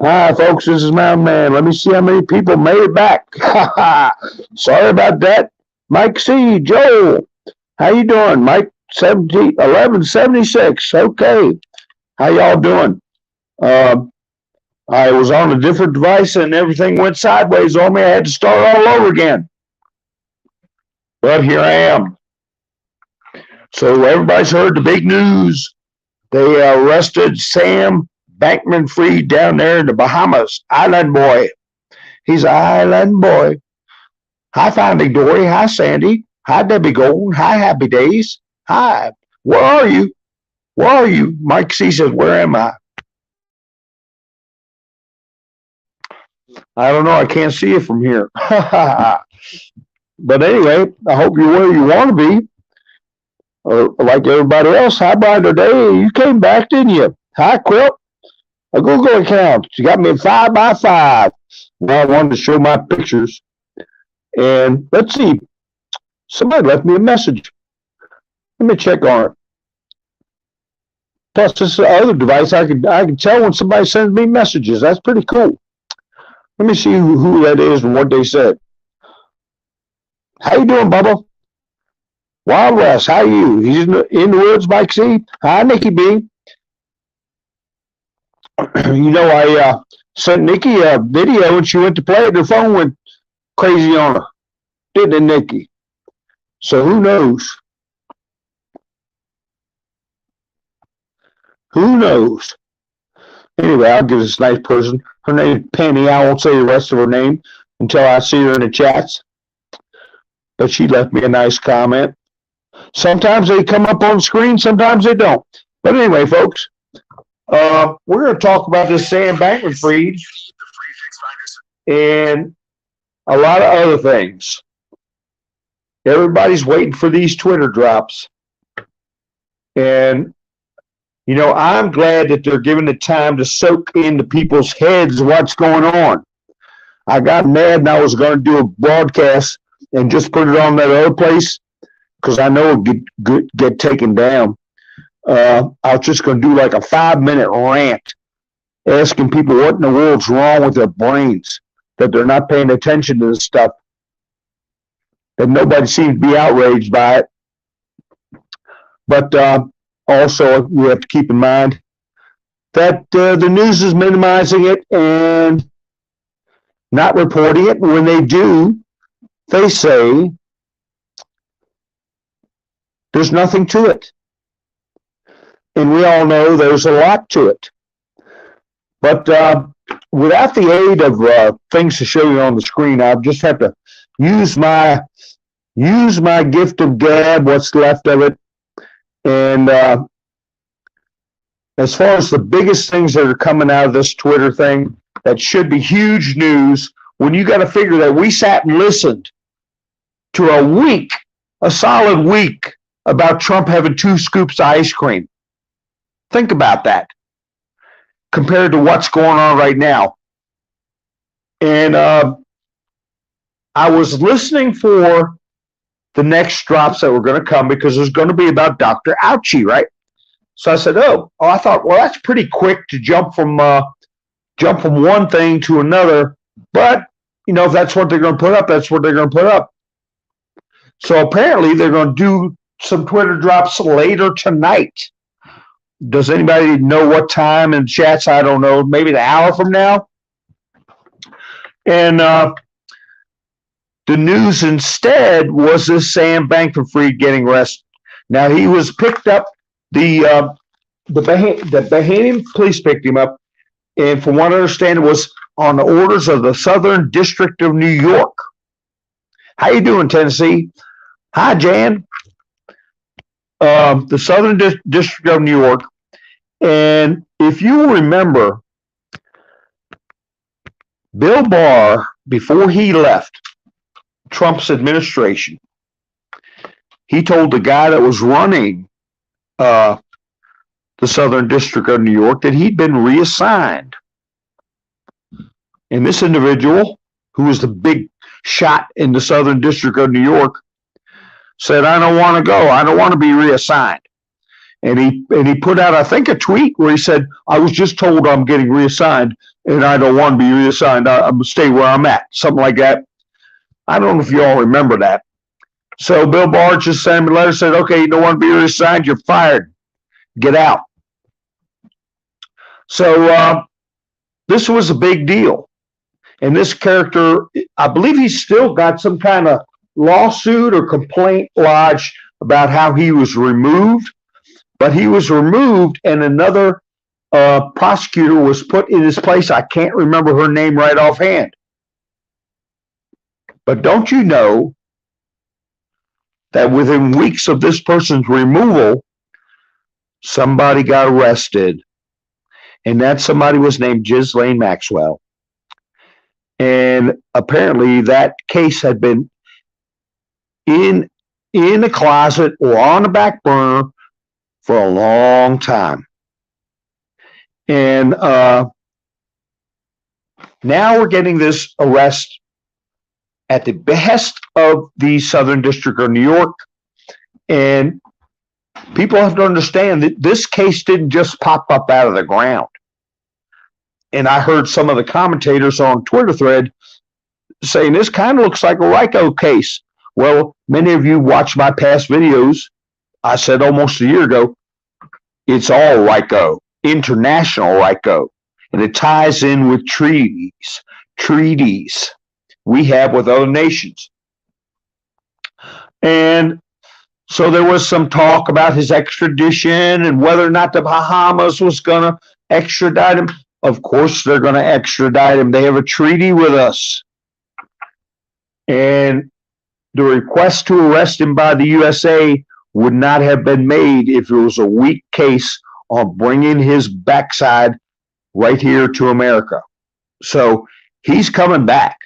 Hi, folks. This is Mountain Man. Let me see how many people made it back. Sorry about that. Mike C. Joel. How you doing? Mike 1176. Okay. How y'all doing? Uh, I was on a different device and everything went sideways on me. I had to start all over again. But here I am. So everybody's heard the big news. They arrested Sam Bankman-freid down there in the Bahamas. Island boy. He's an island boy. Hi, Finding Dory. Hi, Sandy. Hi, Debbie Golden. Hi, Happy Days. Hi. Where are you? Where are you? Mike C says, where am I? I don't know. I can't see it from here. But anyway, I hope you're where you want to be. Like everybody else. Hi, Brian today. You came back, didn't you? Hi, Quilt. A Google account. You got me 5x5. Well, I wanted to show my pictures. And let's see. Somebody left me a message. Let me check on it. Plus, this other device, I can tell when somebody sends me messages. That's pretty cool. Let me see who that is and what they said. How you doing, Bubba? Wild West, how are you? He's in the woods, Mike C. Hi, Nikki B. You know, I sent Nikki a video and she went to play it. Her phone went crazy on her. Didn't it, Nikki? So who knows? Who knows? Anyway, I'll give this nice person. Her name is Penny. I won't say the rest of her name until I see her in the chats. But she left me a nice comment. Sometimes they come up on the screen, sometimes they don't. But anyway, folks, we're going to talk about this Sam Bankman-freid and a lot of other things. Everybody's waiting for these Twitter drops. And, you know, I'm glad that they're giving the time to soak into people's heads what's going on. I got mad and I was going to do a broadcast and just put it on that other place because I know it would get taken down. I was just going to do like a 5-minute rant asking people what in the world's wrong with their brains, that they're not paying attention to this stuff, that nobody seems to be outraged by it. But also, we have to keep in mind that the news is minimizing it and not reporting it. When they do, they say there's nothing to it. And we all know there's a lot to it. But without the aid of things to show you on the screen, I'll just have to use my gift of gab, what's left of it. And as far as the biggest things that are coming out of this Twitter thing, that should be huge news, when you got to figure that we sat and listened to a solid week about Trump having 2 scoops of ice cream. Think about that compared to what's going on right now. And I was listening for the next drops that were going to come because there's going to be about Dr. Ouchie, right? So I said, I thought, well, that's pretty quick to jump from one thing to another. But, you know, if that's what they're going to put up, that's what they're going to put up. So apparently they're going to do some Twitter drops later tonight. Does anybody know what time in chats? I don't know. Maybe an hour from now. And the news instead was this Sam Bankman-freid getting arrested. Now he was picked up. The Bahamian police picked him up, and from what I understand, it was on the orders of the Southern District of New York. How you doing, Tennessee? Hi, Jan. The Southern District of New York. And if you remember, Bill Barr, before he left Trump's administration, he told the guy that was running the Southern District of New York that he'd been reassigned. And this individual, who was the big shot in the Southern District of New York, said, I don't want to go. I don't want to be reassigned. And he put out, I think, a tweet where he said, I was just told I'm getting reassigned. and I don't want to be reassigned. I'm going to stay where I'm at. Something like that. I don't know if you all remember that. So Bill Barr just sent him a letter, said, okay, you don't want to be reassigned, you're fired. Get out. So this was a big deal. And this character, I believe he's still got some kind of lawsuit or complaint lodged about how he was removed. But he was removed, and another prosecutor was put in his place. I can't remember her name right offhand. But don't you know that within weeks of this person's removal, somebody got arrested, and that somebody was named Ghislaine Maxwell. And apparently that case had been in the closet or on the back burner for a long time. And now we're getting this arrest at the behest of the Southern District of New York. And people have to understand that this case didn't just pop up out of the ground. And I heard some of the commentators on Twitter thread saying this kind of looks like a RICO case. Well, many of you watched my past videos. I said almost a year ago, it's all RICO, international RICO. And it ties in with treaties we have with other nations. And so there was some talk about his extradition and whether or not the Bahamas was going to extradite him. Of course, they're going to extradite him. They have a treaty with us. And the request to arrest him by the USA would not have been made if it was a weak case on bringing his backside right here to America. So he's coming back,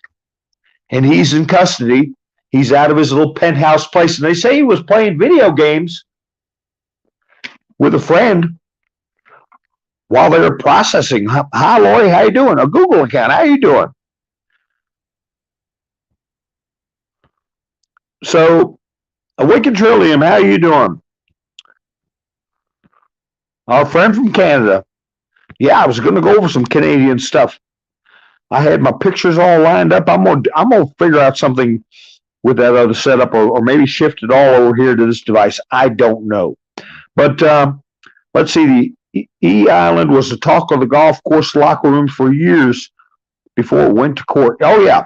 and he's in custody. He's out of his little penthouse place, and they say he was playing video games with a friend while they were processing. Hi, Lori, how you doing? A Google account, how you doing? So, Awakened Trillium, how you doing? Our friend from Canada. Yeah, I was going to go over some Canadian stuff. I had my pictures all lined up. I'm gonna figure out something with that other setup, or maybe shift it all over here to this device. I don't know. But let's see. The E Island was the talk of the golf course locker room for years before it went to court. Oh yeah.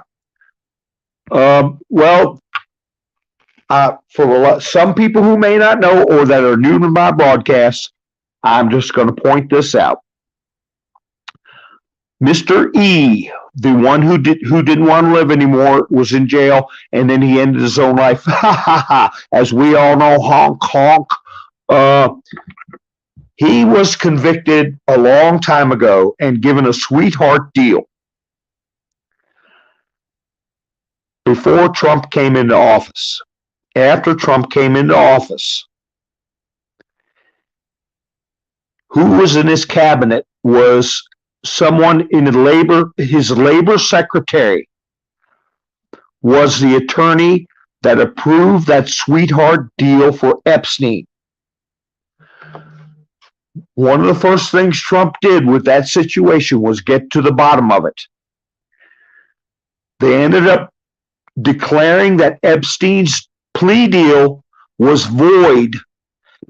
For some people who may not know or that are new to my broadcasts, I'm just going to point this out. Mr. E, the one who didn't want to live anymore, was in jail, and then he ended his own life. As we all know, honk, honk. He was convicted a long time ago and given a sweetheart deal before Trump came into office. After Trump came into office, who was in his cabinet was someone in his labor secretary was the attorney that approved that sweetheart deal for Epstein. One of the first things Trump did with that situation was get to the bottom of it. They ended up declaring that Epstein's plea deal was void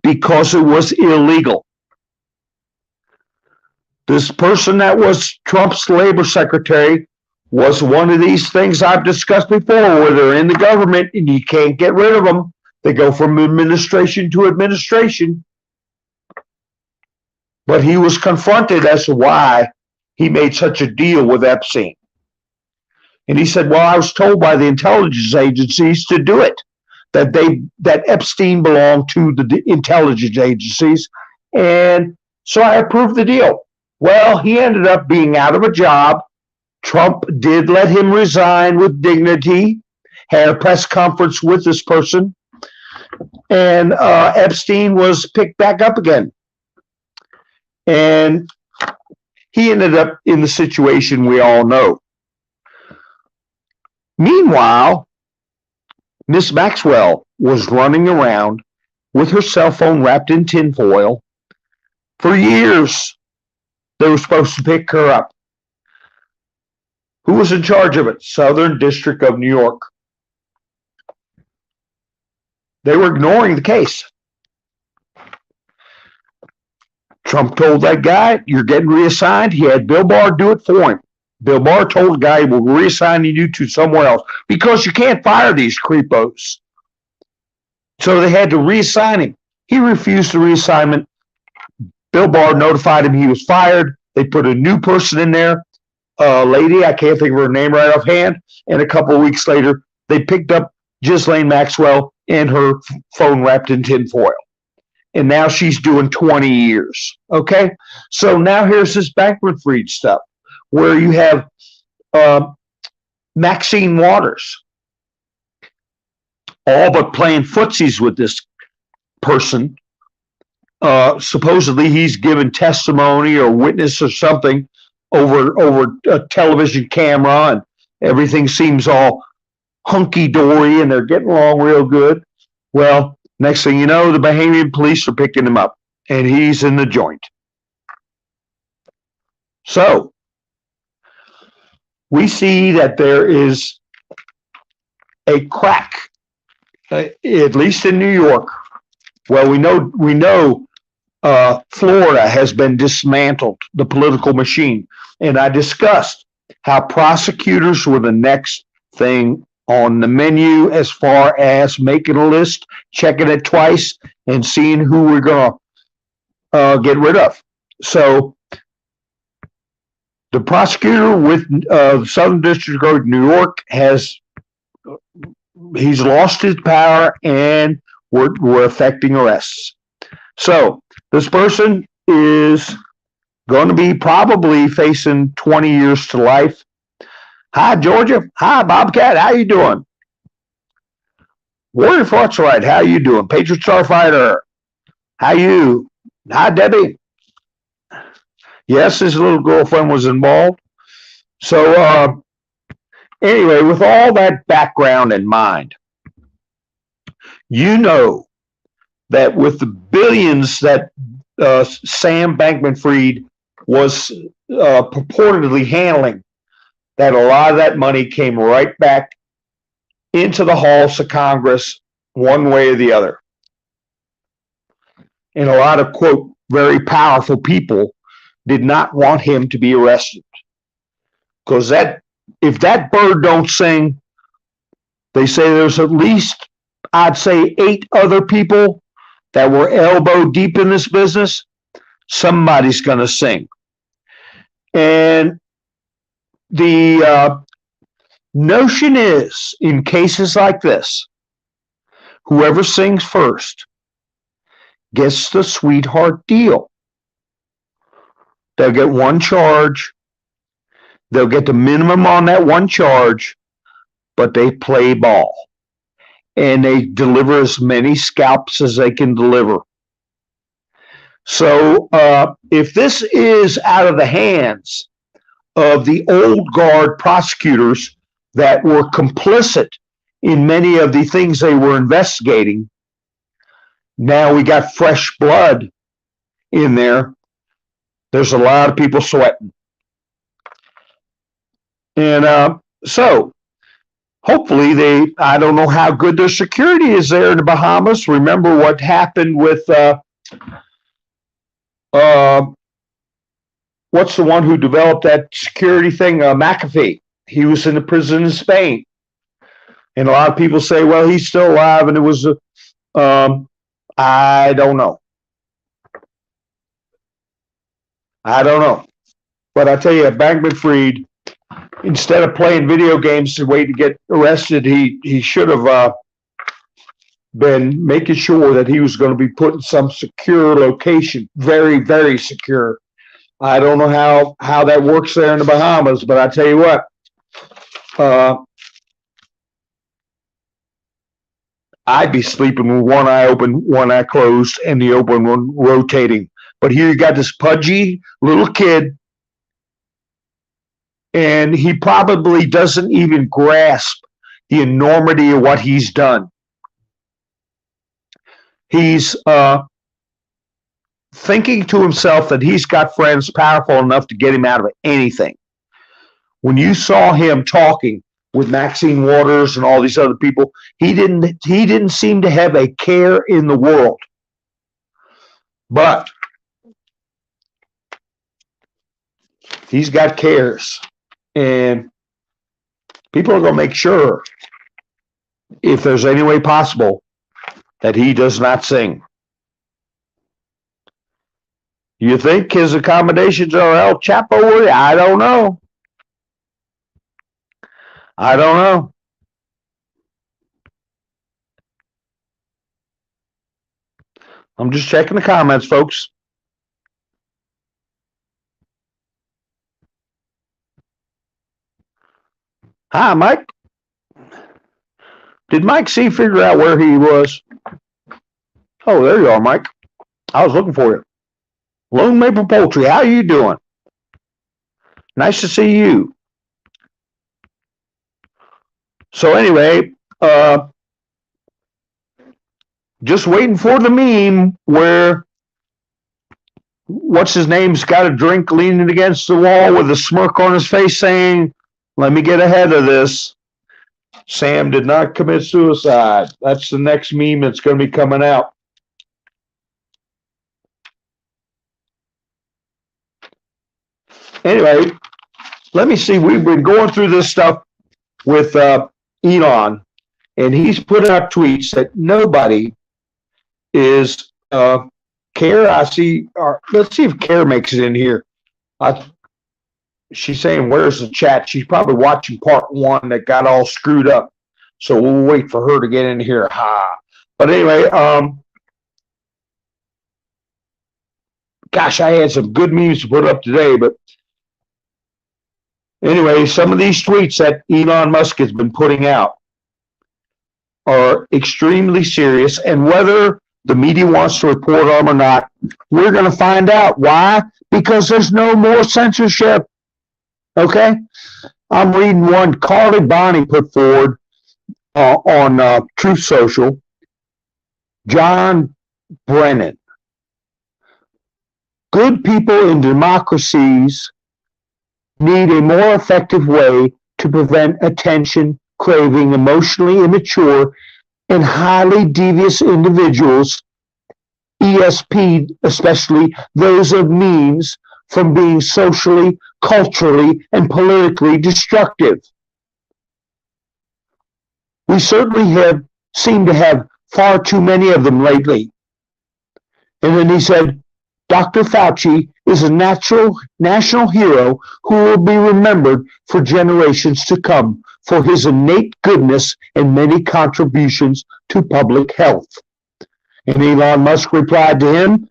because it was illegal. This person that was Trump's labor secretary was one of these things I've discussed before, where they're in the government and you can't get rid of them. They go from administration to administration. But he was confronted as to why he made such a deal with Epstein. And he said, well, I was told by the intelligence agencies to do it, that Epstein belonged to the intelligence agencies, and so I approved the deal. Well, he ended up being out of a job. Trump did let him resign with dignity, had a press conference with this person, and Epstein was picked back up again. And he ended up in the situation we all know. Meanwhile, Miss Maxwell was running around with her cell phone wrapped in tinfoil for years. They were supposed to pick her up. Who was in charge of it? Southern District of New York. They were ignoring the case. Trump told that guy, you're getting reassigned. He had Bill Barr do it for him. Bill Barr told the guy, we're reassigning you to somewhere else because you can't fire these creepos. So they had to reassign him. He refused the reassignment. Bill Barr notified him he was fired. They put a new person in there, a lady, I can't think of her name right offhand. And a couple of weeks later, they picked up Ghislaine Maxwell and her phone wrapped in tinfoil. And now she's doing 20 years. Okay? So now here's this Bankman-freid stuff where you have Maxine Waters all but playing footsies with this person. Supposedly he's given testimony or witness or something over a television camera, and everything seems all hunky-dory and they're getting along real good. Well, next thing you know, the Bahamian police are picking him up and he's in the joint. So we see that there is a crack, at least in New York. Well, we know Florida has been dismantled, the political machine. And I discussed how prosecutors were the next thing on the menu as far as making a list, checking it twice, and seeing who we're going to get rid of. So the prosecutor with Southern District of New York he's lost his power, and we're effecting arrests. So this person is going to be probably facing 20 years to life. Hi, Georgia. Hi, Bobcat. How you doing? Warrior Fortune, how you doing? Patriot Starfighter. How you? Hi, Debbie. Yes, his little girlfriend was involved. So anyway, with all that background in mind, you know that with the billions that Sam Bankman-Freid was purportedly handling, that a lot of that money came right back into the halls of Congress one way or the other. And a lot of, quote, very powerful people did not want him to be arrested. Because if that bird don't sing, they say there's at least, I'd say, 8 other people that were elbow deep in this business. Somebody's going to sing. And the notion is, in cases like this, whoever sings first gets the sweetheart deal. They'll get one charge. They'll get the minimum on that one charge, but they play ball. And they deliver as many scalps as they can deliver. So if this is out of the hands of the old guard prosecutors that were complicit in many of the things they were investigating, now we got fresh blood in there. There's a lot of people sweating. And so hopefully I don't know how good their security is there in the Bahamas. Remember what happened with, what's the one who developed that security thing? McAfee. He was in the prison in Spain. And a lot of people say, well, he's still alive, and it was, I don't know. But I tell you, Bankman-Freid, instead of playing video games to wait to get arrested, he should have been making sure that he was going to be put in some secure location, very, very secure. I don't know how that works there in the Bahamas, but I tell you what, I'd be sleeping with one eye open, one eye closed, and the open one rotating. But here you got this pudgy little kid, and he probably doesn't even grasp the enormity of what he's done. He's thinking to himself that he's got friends powerful enough to get him out of anything. when you saw him talking with Maxine Waters and all these other people, he didn't seem to have a care in the world. But he's got cares, and people are going to make sure, if there's any way possible, that he does not sing. You think his accommodations are El Chapo worthy? I don't know. I don't know. I'm just checking the comments, folks. Hi, Mike. Did Mike C figure out where he was? Oh, there you are, Mike. I was looking for you. Lone Maple Poultry, how are you doing? Nice to see you. So anyway, just waiting for the meme where what's his name's got a drink leaning against the wall with a smirk on his face saying, "Let me get ahead of this. Sam did not commit suicide." That's the next meme that's going to be coming out. Anyway, let me see. We've been going through this stuff with Elon, and he's put out tweets that nobody is Care. I see. Let's see if Care makes it in here. She's saying, "Where's the chat?" She's probably watching part one that got all screwed up. So we'll wait for her to get in here. But anyway, gosh, I had some good memes to put up today, but anyway, some of these tweets that Elon Musk has been putting out are extremely serious, and whether the media wants to report them or not, we're going to find out. Why? Because there's no more censorship. Okay? I'm reading one Carly Bonnie put forward on Truth Social. John Brennan. Good people in democracies need a more effective way to prevent attention craving, emotionally immature, and highly devious individuals, ESP, especially those of means, from being socially, culturally, and politically destructive. We certainly seem to have far too many of them lately. And then he said, Dr. Fauci is a national hero who will be remembered for generations to come for his innate goodness and many contributions to public health. And Elon Musk replied to him,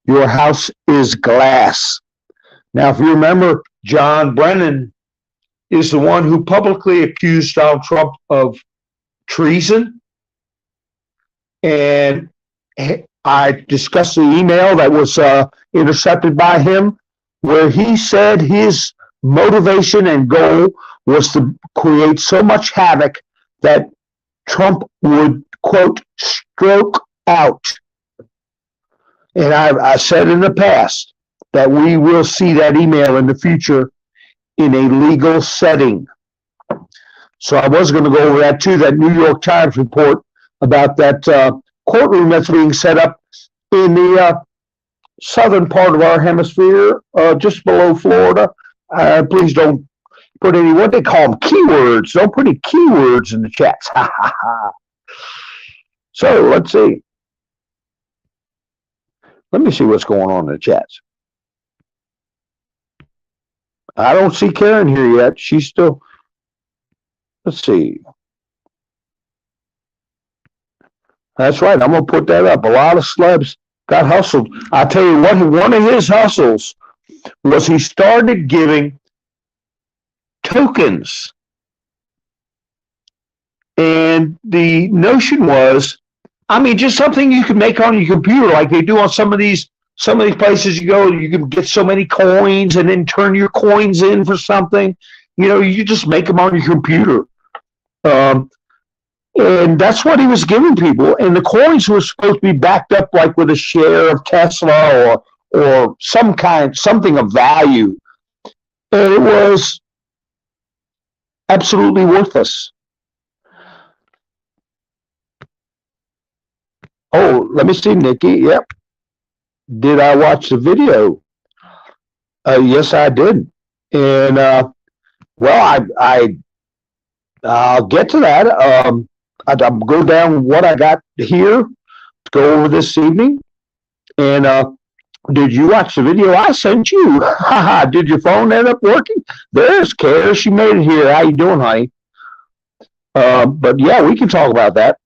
"Your house is glass." Now, if you remember, John Brennan is the one who publicly accused Donald Trump of treason. And I discussed the email that was intercepted by him, where he said his motivation and goal was to create so much havoc that Trump would, quote, stroke out. And I said in the past that we will see that email in the future in a legal setting. So I was going to go over that too, that New York Times report about that courtroom that's being set up in the southern part of our hemisphere, just below Florida. Please don't put any, what they call them, keywords. Don't put any keywords in the chats. So let's see. Let me see what's going on in the chats. I don't see Karen here yet. She's still, let's see. That's right. I'm going to put that up. A lot of celebs got hustled. I'll tell you what, one of his hustles was he started giving tokens. And the notion was, I mean, just something you can make on your computer like they do on some of these places you go, you can get so many coins and then turn your coins in for something. You know, you just make them on your computer. And that's what he was giving people. And the coins were supposed to be backed up like with a share of Tesla or something of value. And it was Absolutely worthless. Oh, let me see, Nikki. Yep. Did I watch the video? Yes, I did. And well, I'll get to that. I'll go down what I got here to go over this evening. And did you watch the video I sent you? Did your phone end up working? There's Kara. She made it here. How you doing, honey? But yeah, we can talk about that.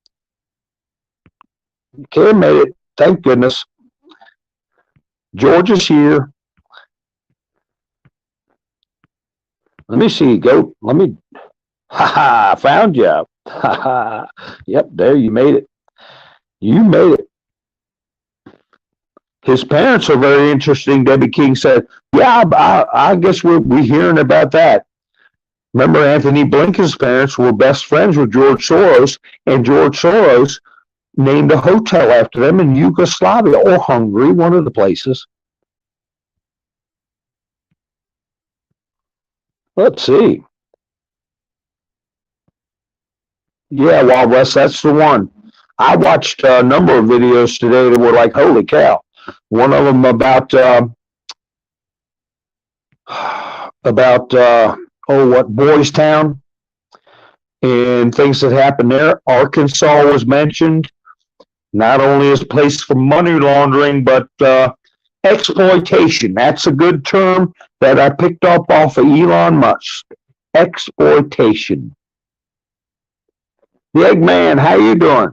Kara made it. Thank goodness. George is here. Let me see. Go. Let me. I found you. Yep, there you made it. You made it. His parents are very interesting. Debbie King said, "Yeah, I guess we're hearing about that." Remember, Anthony Blinken's parents were best friends with George Soros, and George Soros named a hotel after them in Yugoslavia or Hungary, one of the places. Let's see. Yeah, Wild West, that's the one. I watched a number of videos today that were like, holy cow. One of them about Boys Town and things that happened there. Arkansas was mentioned, not only as a place for money laundering, but exploitation. That's a good term that I picked up off of Elon Musk. Exploitation. The Eggman, how you doing?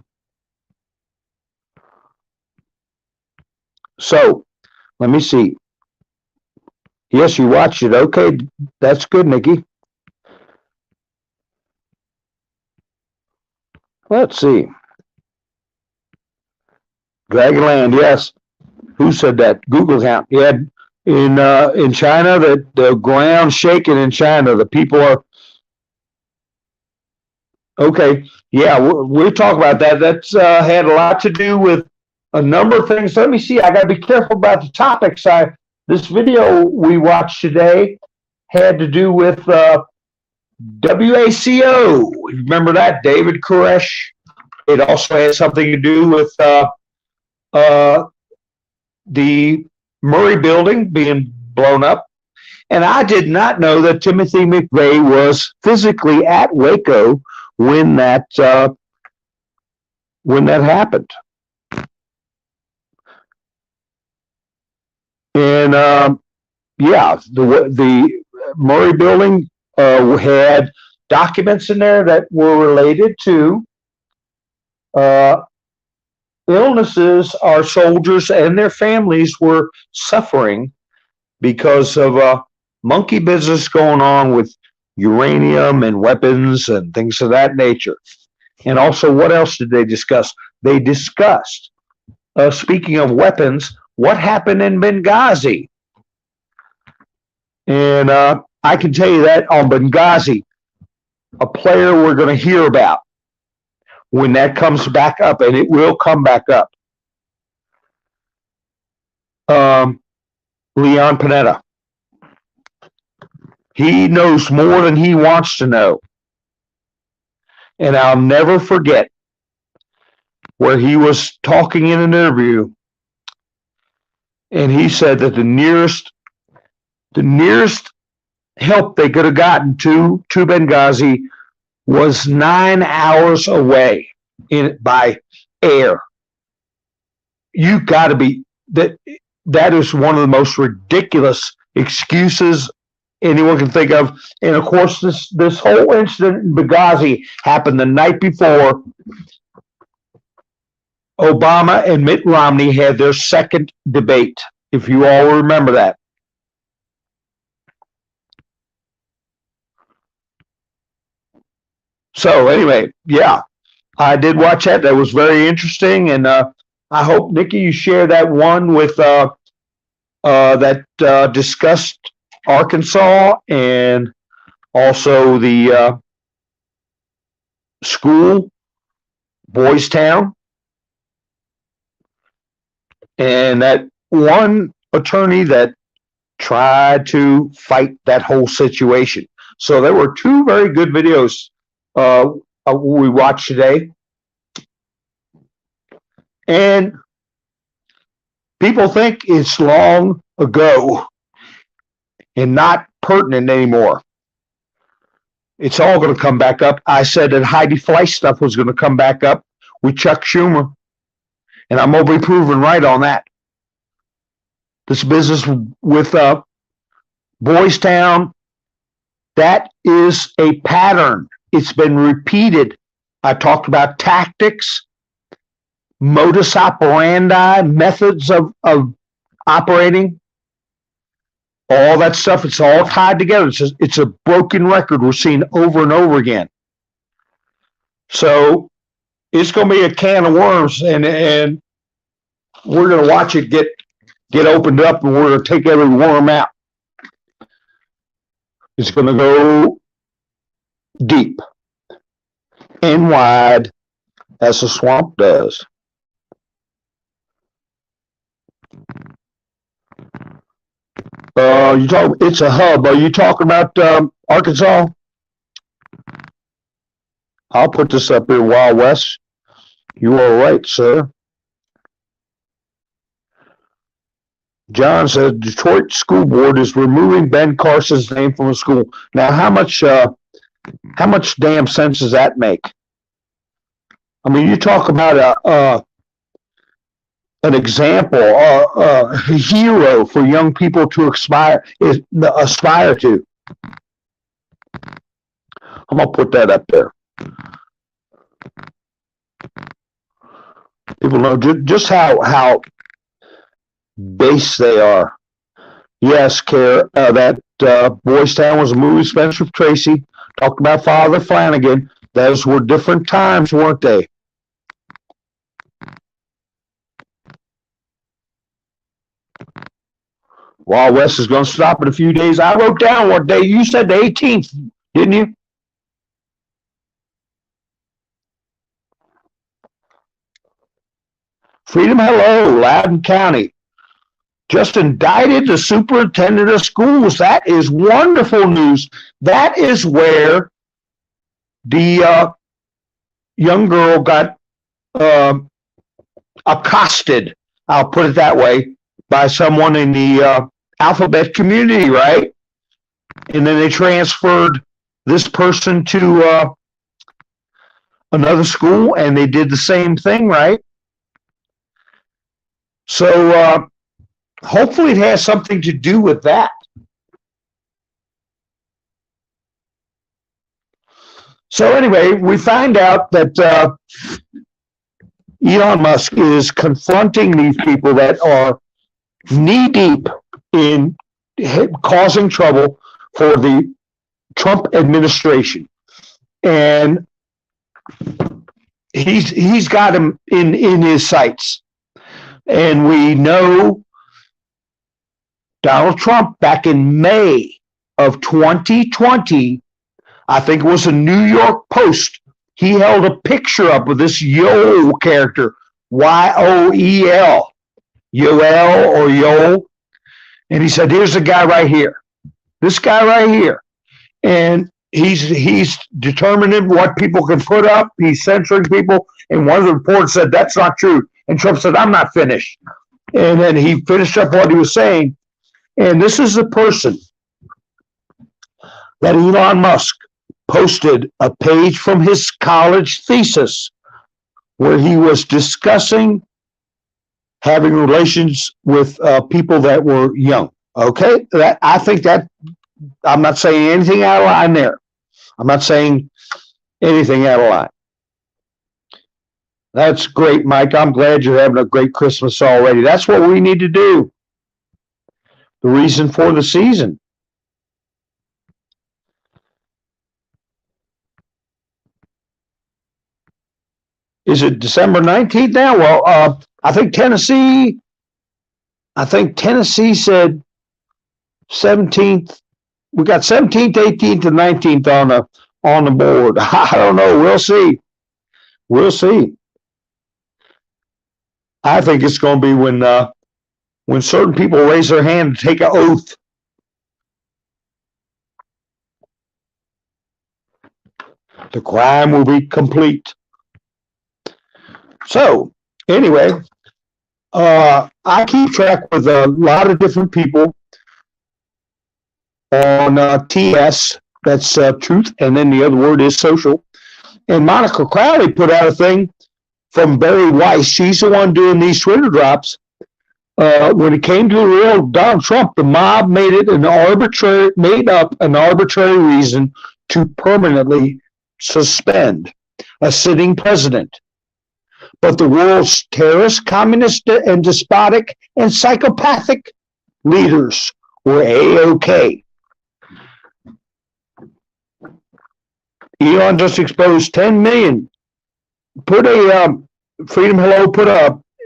So, let me see. Yes, you watched it. Okay, that's good, Nikki. Let's see. Dragonland, yes. Who said that? Google account. Yeah, in China, the ground shaking in China. The people are okay. Yeah, we'll talk about that. That's had a lot to do with a number of things. Let me see. I got to be careful about the topics. This video we watched today had to do with WACO. Remember that, David Koresh? It also had something to do with the Murray building being blown up. And I did not know that Timothy McVeigh was physically at Waco when that happened. And yeah, the Murray building had documents in there that were related to illnesses our soldiers and their families were suffering because of monkey business going on with uranium and weapons and things of that nature. And also, what else did they discuss? They discussed, speaking of weapons, what happened in Benghazi. And I can tell you that on Benghazi, a player we're going to hear about when that comes back up, and it will come back up. Leon Panetta. He knows more than he wants to know. And I'll never forget where he was talking in an interview, and he said that the nearest help they could have gotten to Benghazi was 9 hours away by air. You got to be that is one of the most ridiculous excuses anyone can think of. And of course, this whole incident in Benghazi happened the night before Obama and Mitt Romney had their second debate, if you all remember that. So anyway, yeah, I did watch that. That was very interesting, and I hope, Nikki, you share that one with that discussed Arkansas and also the school, Boys Town, and that one attorney that tried to fight that whole situation. So there were two very good videos we watched today. And people think it's long ago and not pertinent anymore. It's all going to come back up. I said that Heidi Fleiss stuff was going to come back up with Chuck Schumer, and I'm going to be proven right on that. This business with Boys Town, that is a pattern. It's been repeated. I talked about tactics, modus operandi, methods of operating, all that stuff. It's all tied together. It's a broken record we're seeing over and over again. So it's going to be a can of worms, and we're going to watch it get opened up, and we're going to take every worm out. It's going to go deep and wide as the swamp does. It's a hub. Are you talking about Arkansas? I'll put this up here, Wild West. You are right, sir. John said Detroit School Board is removing Ben Carson's name from the school. Now, how much damn sense does that make? I mean, you talk about an example, a hero for young people to aspire to. I'm gonna put that up there. People know just how base they are. Yes, that Boys Town was a movie. Spencer Tracy talked about Father Flanagan. Those were different times, weren't they? Wild West is going to stop in a few days. I wrote down what day. You said the 18th, didn't you? Freedom, hello, Loudoun County. Just indicted the superintendent of schools. That is wonderful news. That is where the young girl got accosted, I'll put it that way, by someone in the alphabet community, right? And then they transferred this person to another school, and they did the same thing, right? So hopefully it has something to do with that. So anyway, we find out that Elon Musk is confronting these people that are knee-deep in causing trouble for the Trump administration. And he's got him in his sights. And we know Donald Trump back in May of 2020, I think it was a New York Post, he held a picture up of this Yoel character, Y-O-E-L, Yoel or Yoel. And he said, here's the guy right here, this guy right here. And he's determining what people can put up. He's censoring people. And one of the reports said, that's not true. And Trump said, I'm not finished. And then he finished up what he was saying. And this is the person that Elon Musk posted a page from his college thesis where he was discussing having relations with people that were young. Okay? I think that I'm not saying anything out of line there. I'm not saying anything out of line. That's great, Mike. I'm glad you're having a great Christmas already. That's what we need to do. The reason for the season. Is it December 19th now? Well, I think Tennessee said 17th. We got 17th, 18th, and 19th on the board. I don't know. We'll see. We'll see. I think it's going to be when certain people raise their hand and take an oath. The crime will be complete. So, anyway, I keep track with a lot of different people on TS, that's truth, and then the other word is social. And Monica Crowley put out a thing from Barry Weiss. She's the one doing these Twitter drops. When it came to the real Donald Trump, the mob made up an arbitrary reason to permanently suspend a sitting president. But the world's terrorist, communist, and despotic and psychopathic leaders were A-OK. Elon just exposed 10 million. Put a Freedom Hello, put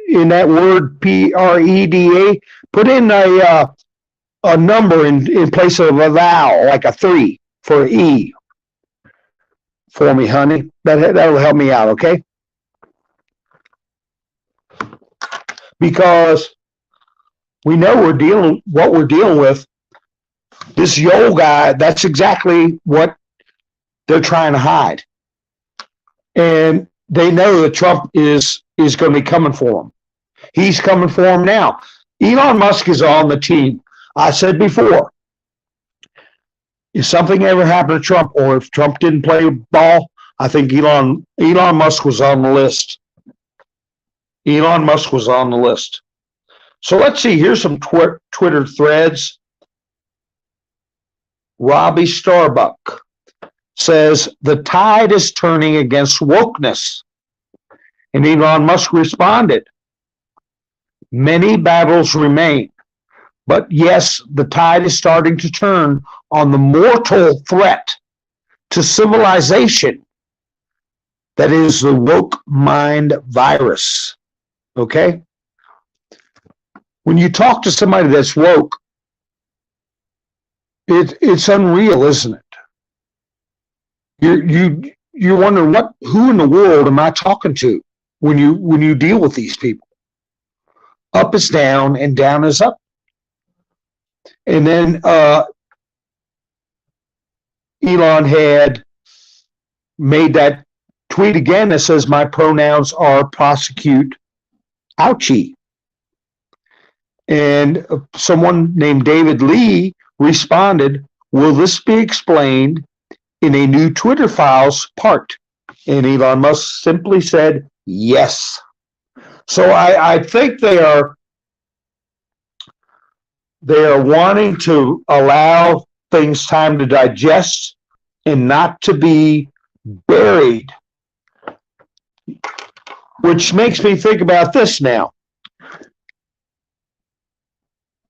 in that word PREDA, put in a number in place of a vowel, like a 3 for E for me, honey. That'll help me out, okay? Because we know what we're dealing with. This Yole guy, that's exactly what they're trying to hide. And they know that Trump is going to be coming for him. He's coming for him now. Elon Musk is on the team. I said before, if something ever happened to Trump, or if Trump didn't play ball, I think Elon Musk was on the list. Elon Musk was on the list. So let's see. Here's some Twitter threads. Robbie Starbuck says the tide is turning against wokeness. And Elon Musk responded, many battles remain. But yes, the tide is starting to turn on the mortal threat to civilization that is the woke mind virus. Okay? When you talk to somebody that's woke, it's unreal, isn't it? You're wondering who in the world am I talking to when you deal with these people? Up is down and down is up. And then Elon had made that tweet again that says my pronouns are prosecute ouchie. And someone named David Lee responded, will this be explained in a new Twitter files part? And Elon Musk simply said, yes. So I think they are wanting to allow things time to digest and not to be buried. Which makes me think about this now.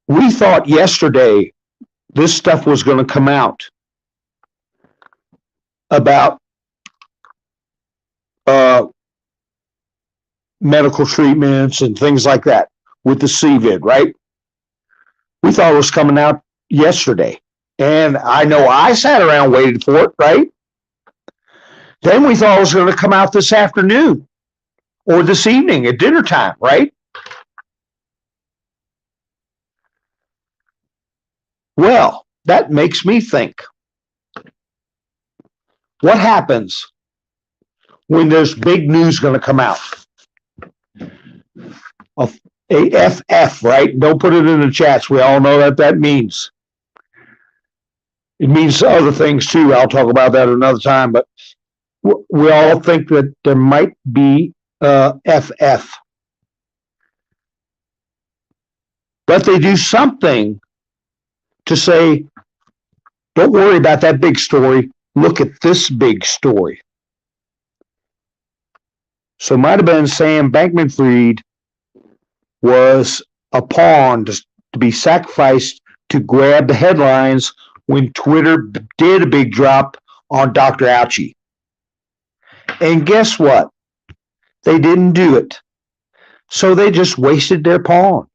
We thought yesterday this stuff was going to come out about medical treatments and things like that with the CVID, right? We thought it was coming out yesterday. And I know I sat around waiting for it, right? Then we thought it was going to come out this afternoon or this evening at dinner time, right? Well, that makes me think. What happens when there's big news going to come out? AFF, right? Don't put it in the chats. We all know what that means. It means other things too. I'll talk about that another time. But we all think that there might be FF. But they do something to say, don't worry about that big story. Look at this big story. So it might have been saying Bankman-freid was a pawn to be sacrificed to grab the headlines when Twitter did a big drop on Dr. Fauci. And guess what? They didn't do it. So they just wasted their pawn.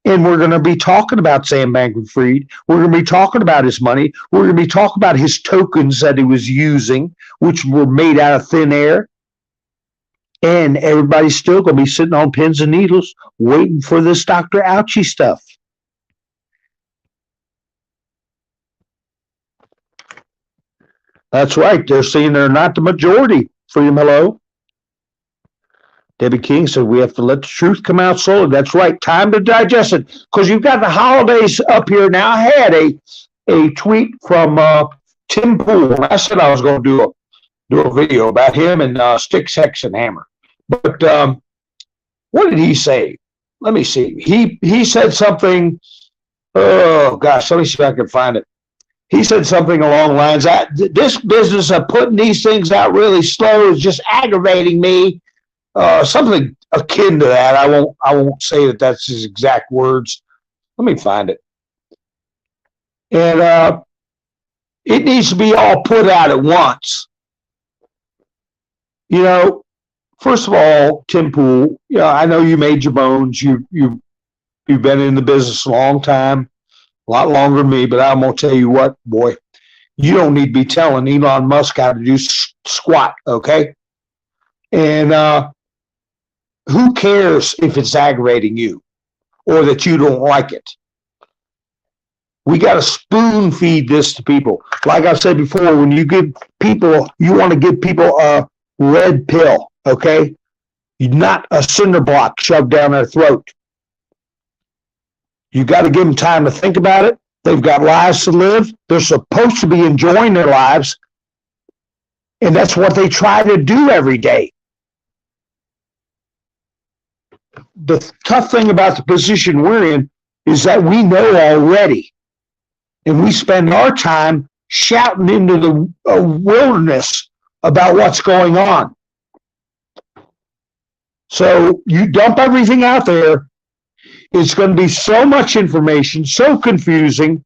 And we're going to be talking about Sam Bankman-Fried. We're going to be talking about his money. We're going to be talking about his tokens that he was using, which were made out of thin air. And everybody's still going to be sitting on pins and needles waiting for this Dr. Fauci stuff. That's right. They're saying they're not the majority. Freedom, hello. Debbie King said we have to let the truth come out slowly. That's right. Time to digest it. Because you've got the holidays up here now. I had a tweet from Tim Pool. I said I was going to do a video about him and Sticks, Hex, and Hammer. But what did he say? Let me see. He said something. Oh, gosh. Let me see if I can find it. He said something along the lines, this business of putting these things out really slow is just aggravating me. Something akin to that. I won't say that that's his exact words. Let me find it. And it needs to be all put out at once. You know, first of all, Tim Pool, you know, I know you made your bones. You've been in the business a long time. A lot longer than me, but I'm going to tell you what, boy, you don't need to be telling Elon Musk how to do squat, okay? And who cares if it's aggravating you or that you don't like it? We got to spoon feed this to people. Like I said before, when you give people, you want to give people a red pill, okay? Not a cinder block shoved down their throat. You got to give them time to think about it. They've got lives to live. They're supposed to be enjoying their lives. And that's what they try to do every day. The tough thing about the position we're in is that we know already. And we spend our time shouting into the wilderness about what's going on. So you dump everything out there. It's going to be so much information, so confusing.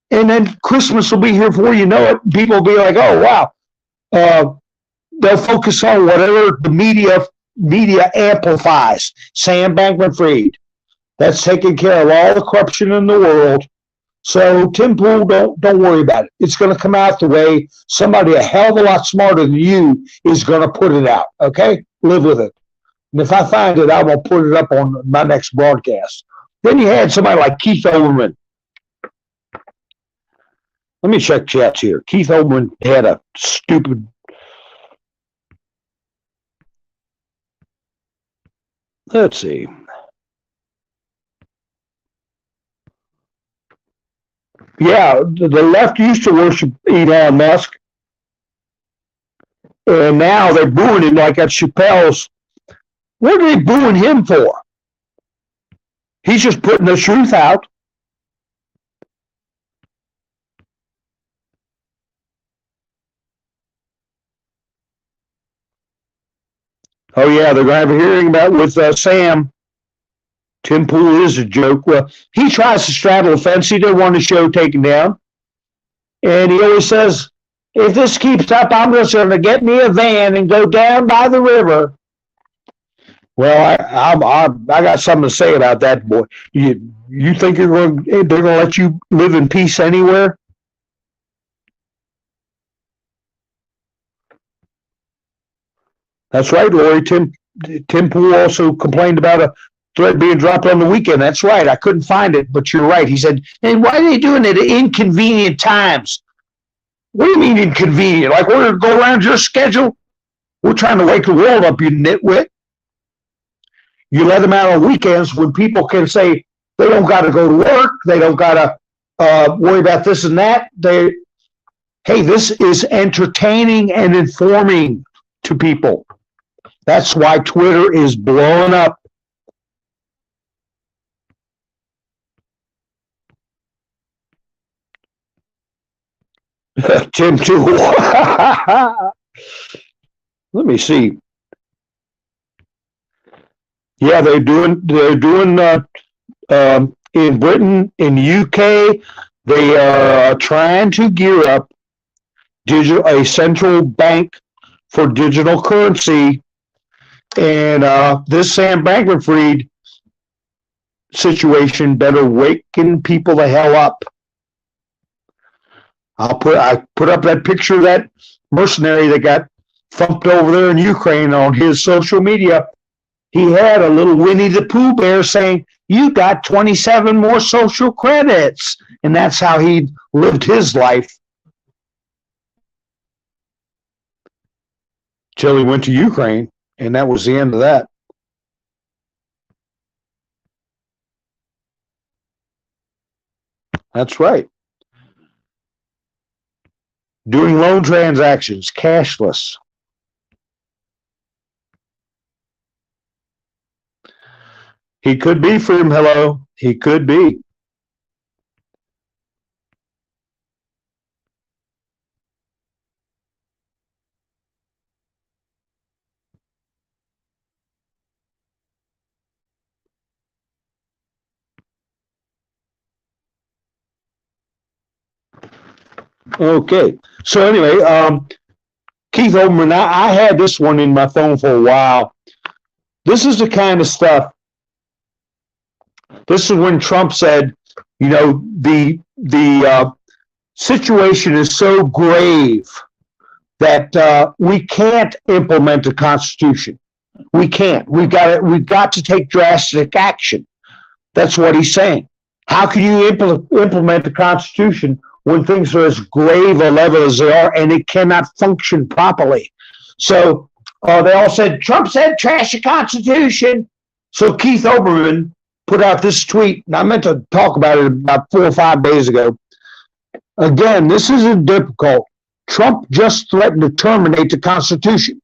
And then Christmas will be here before you know it. People will be like, oh, wow. They'll focus on whatever the media amplifies. Sam Bankman-freid. That's taking care of all the corruption in the world. So Tim Pool, don't worry about it. It's going to come out the way somebody a hell of a lot smarter than you is going to put it out. Okay? Live with it. And if I find it, I'm going to put it up on my next broadcast. Then you had somebody like Keith Olbermann. Let me check chats here. Keith Olbermann had a stupid... Let's see. Yeah, the left used to worship Elon Musk. And now they're booing him like at Chappelle's. What are they booing him for? He's just putting the truth out. Oh, yeah, they're going to have a hearing about with Sam. Tim Pool is a joke. Well, he tries to straddle the fence. He didn't want the show taken down. And he always says, if this keeps up, I'm just going to get me a van and go down by the river. Well, I got something to say about that, boy. You think they're going to let you live in peace anywhere? That's right, Lori. Tim Pool also complained about a threat being dropped on the weekend. That's right. I couldn't find it, but you're right. He said, and why are they doing it at inconvenient times? What do you mean inconvenient? Like we're going to go around your schedule? We're trying to wake the world up, you nitwit. You let them out on weekends when people can say they don't got to go to work. They don't got to worry about this and that. Hey, this is entertaining and informing to people. That's why Twitter is blowing up. Tim too. Let me see. Yeah, they're doing in Britain, in UK, they are trying to gear up a central bank for digital currency. And this Sam Bankman-freid situation better waken people the hell up. I put up that picture of that mercenary that got thumped over there in Ukraine on his social media. He had a little Winnie the Pooh bear saying, you got 27 more social credits. And that's how he lived his life. till he went to Ukraine, and that was the end of that. That's right. Doing loan transactions, cashless. He could be Freedom. Hello. He could be. Okay. So anyway, Keith Olbermann, I had this one in my phone for a while. This is the kind of stuff. This is when Trump said, you know, the situation is so grave that we can't implement the Constitution. We can't. We've got to take drastic action. That's what he's saying. How can you implement the Constitution when things are as grave a level as they are, and it cannot function properly? So they all said, Trump said, trash the Constitution. So Keith Olbermann put out this tweet, and I meant to talk about it about 4 or 5 days ago. Again, this isn't difficult. Trump just threatened to terminate the Constitution.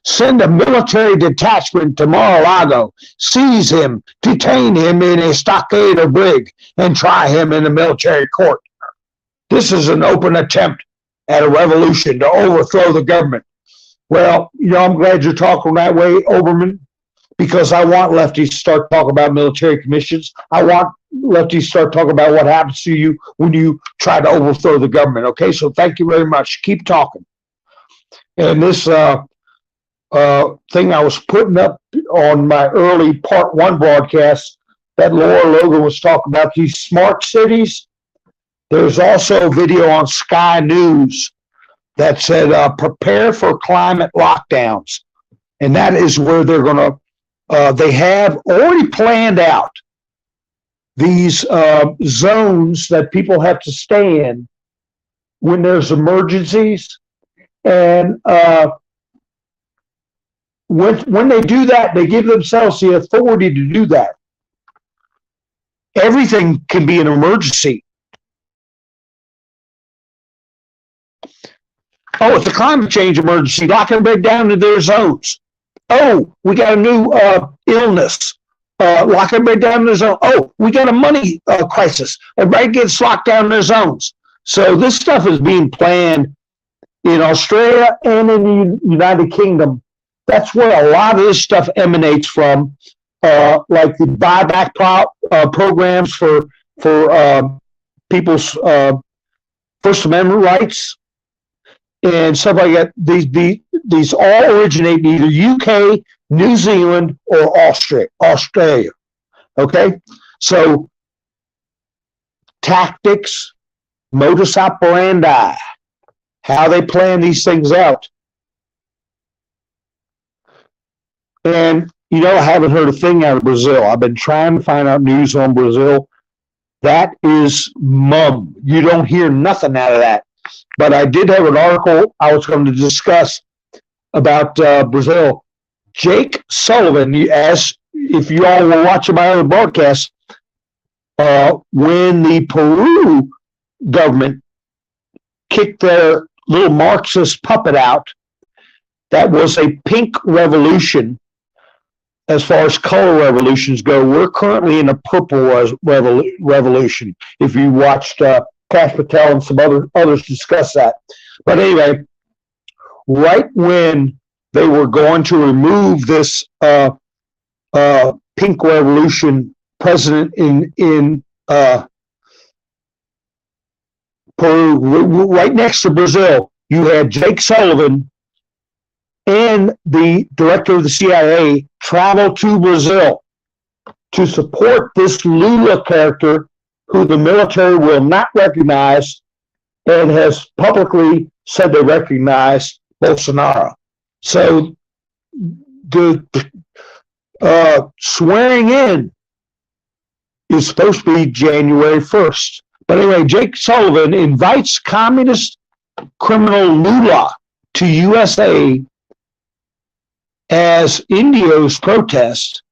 Send a military detachment to Mar-a-Lago, seize him, detain him in a stockade or brig, and try him in a military court. This is an open attempt at a revolution to overthrow the government. Well, you know, I'm glad you're talking that way, Olbermann, because I want lefties to start talking about military commissions. I want lefties to start talking about what happens to you when you try to overthrow the government. Okay, so thank you very much. Keep talking. And this thing I was putting up on my early part 1 broadcast that Laura Logan was talking about, these smart cities. There's also a video on Sky News that said, prepare for climate lockdowns. And that is where they're going to, they have already planned out these zones that people have to stay in when there's emergencies. And when they do that, they give themselves the authority to do that. Everything can be an emergency. Oh, it's a climate change emergency. Lock everybody down in their zones. Oh, we got a new illness. Lock everybody down in their zone. Oh, we got a money crisis. Everybody gets locked down in their zones. So this stuff is being planned in Australia and in the United Kingdom. That's where a lot of this stuff emanates from, like the buyback programs for people's First Amendment rights and stuff like that. These all originate in either UK, New Zealand, or Australia. Okay, so tactics, modus operandi, how they plan these things out. And, you know, I haven't heard a thing out of Brazil. I've been trying to find out news on Brazil. That is mum. You don't hear nothing out of that. But I did have an article I was going to discuss about Brazil. Jake Sullivan, as if you all were watching my other broadcast, when the Peru government kicked their little Marxist puppet out, that was a pink revolution. As far as color revolutions go, we're currently in a purple revolution. If you watched Kash Patel and some others discuss that. But anyway, right when they were going to remove this pink revolution president in Peru, right next to Brazil, you had Jake Sullivan and the director of the CIA travel to Brazil to support this Lula character who the military will not recognize and has publicly said they recognize Bolsonaro. So the swearing in is supposed to be January 1st. But anyway, Jake Sullivan invites communist criminal Lula to USA as Indios protest,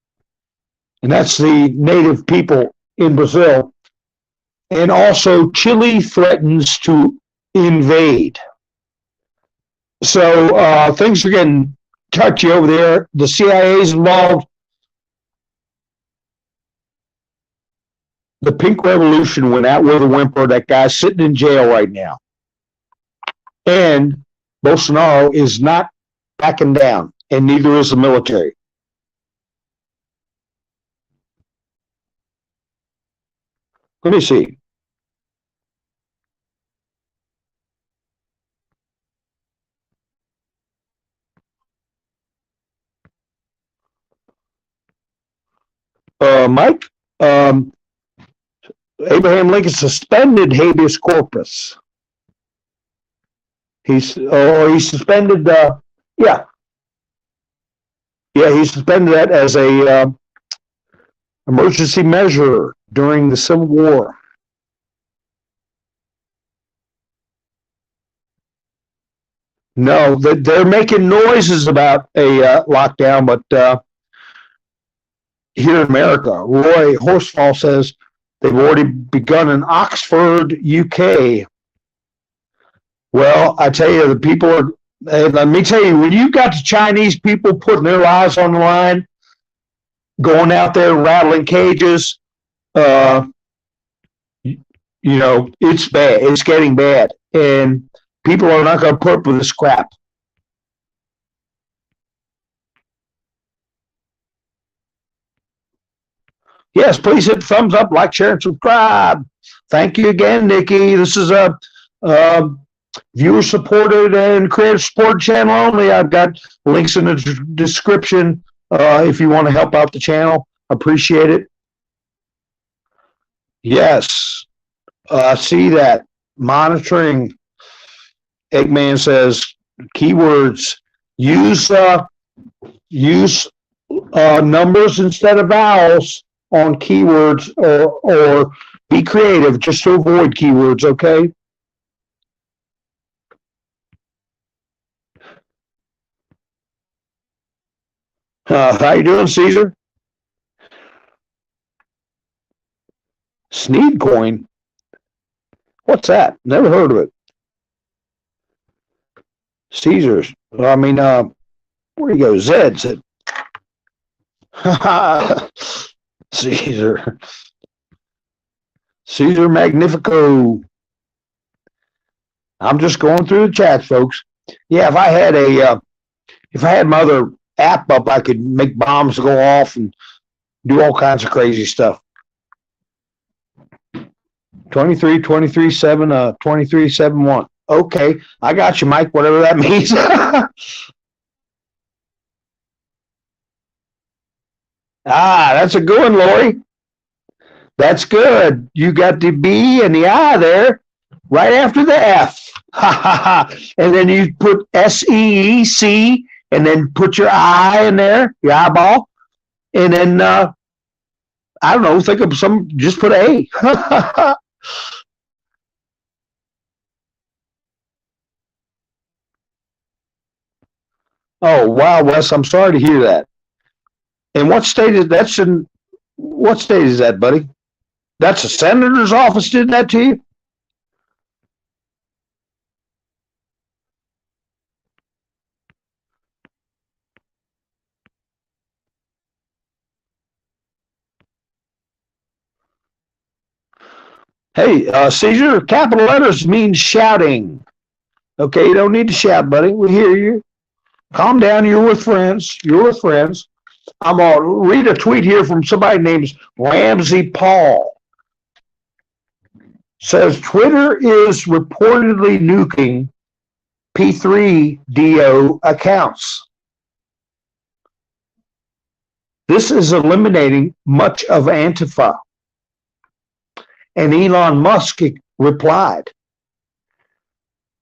and that's the native people in Brazil, and also Chile threatens to invade. So things are getting touchy over there. The CIA is involved. The Pink Revolution went out with a whimper. That guy's sitting in jail right now. And Bolsonaro is not backing down, and neither is the military. Let me see. Mike, Abraham Lincoln suspended habeas corpus. He suspended, he suspended that as a emergency measure during the Civil War. No, they're making noises about a lockdown, but here in America, Roy Horsfall says they've already begun in Oxford, UK. Well, I tell you, the people are, let me tell you, when you've got the Chinese people putting their lives on the line, going out there rattling cages, it's bad. It's getting bad. And people are not going to put up with this crap. Yes, please hit the thumbs up, like, share, and subscribe. Thank you again, Nikki. This is a viewer-supported and creator-supported channel only. I've got links in the description if you want to help out the channel. Appreciate it. Yes, see that. Monitoring. Eggman says keywords. Use numbers instead of vowels on keywords, or be creative just to avoid keywords, okay? How you doing, Caesar? Sneed coin? What's that? Never heard of it. Caesar's. I mean, where do you go? Zed said. Caesar. Caesar Magnifico. I'm just going through the chat, folks. Yeah, if I had my other app up, I could make bombs go off and do all kinds of crazy stuff. 23, 23, 7, 23, 7, 1. Okay, I got you, Mike, whatever that means. That's a good one, Lori. That's good. You got the B and the I there right after the F. And then you put SEEC and then put your I in there, your eyeball. And then, I don't know, think of just put A. Oh, wow, Wes, I'm sorry to hear that. And what state is that, buddy? That's a senator's office did that to you? Hey, Caesar, capital letters means shouting. Okay, you don't need to shout, buddy. We hear you. Calm down. You're with friends. I'm going to read a tweet here from somebody named Ramsey Paul. Says Twitter is reportedly nuking P3DO accounts. This is eliminating much of Antifa. And Elon Musk replied,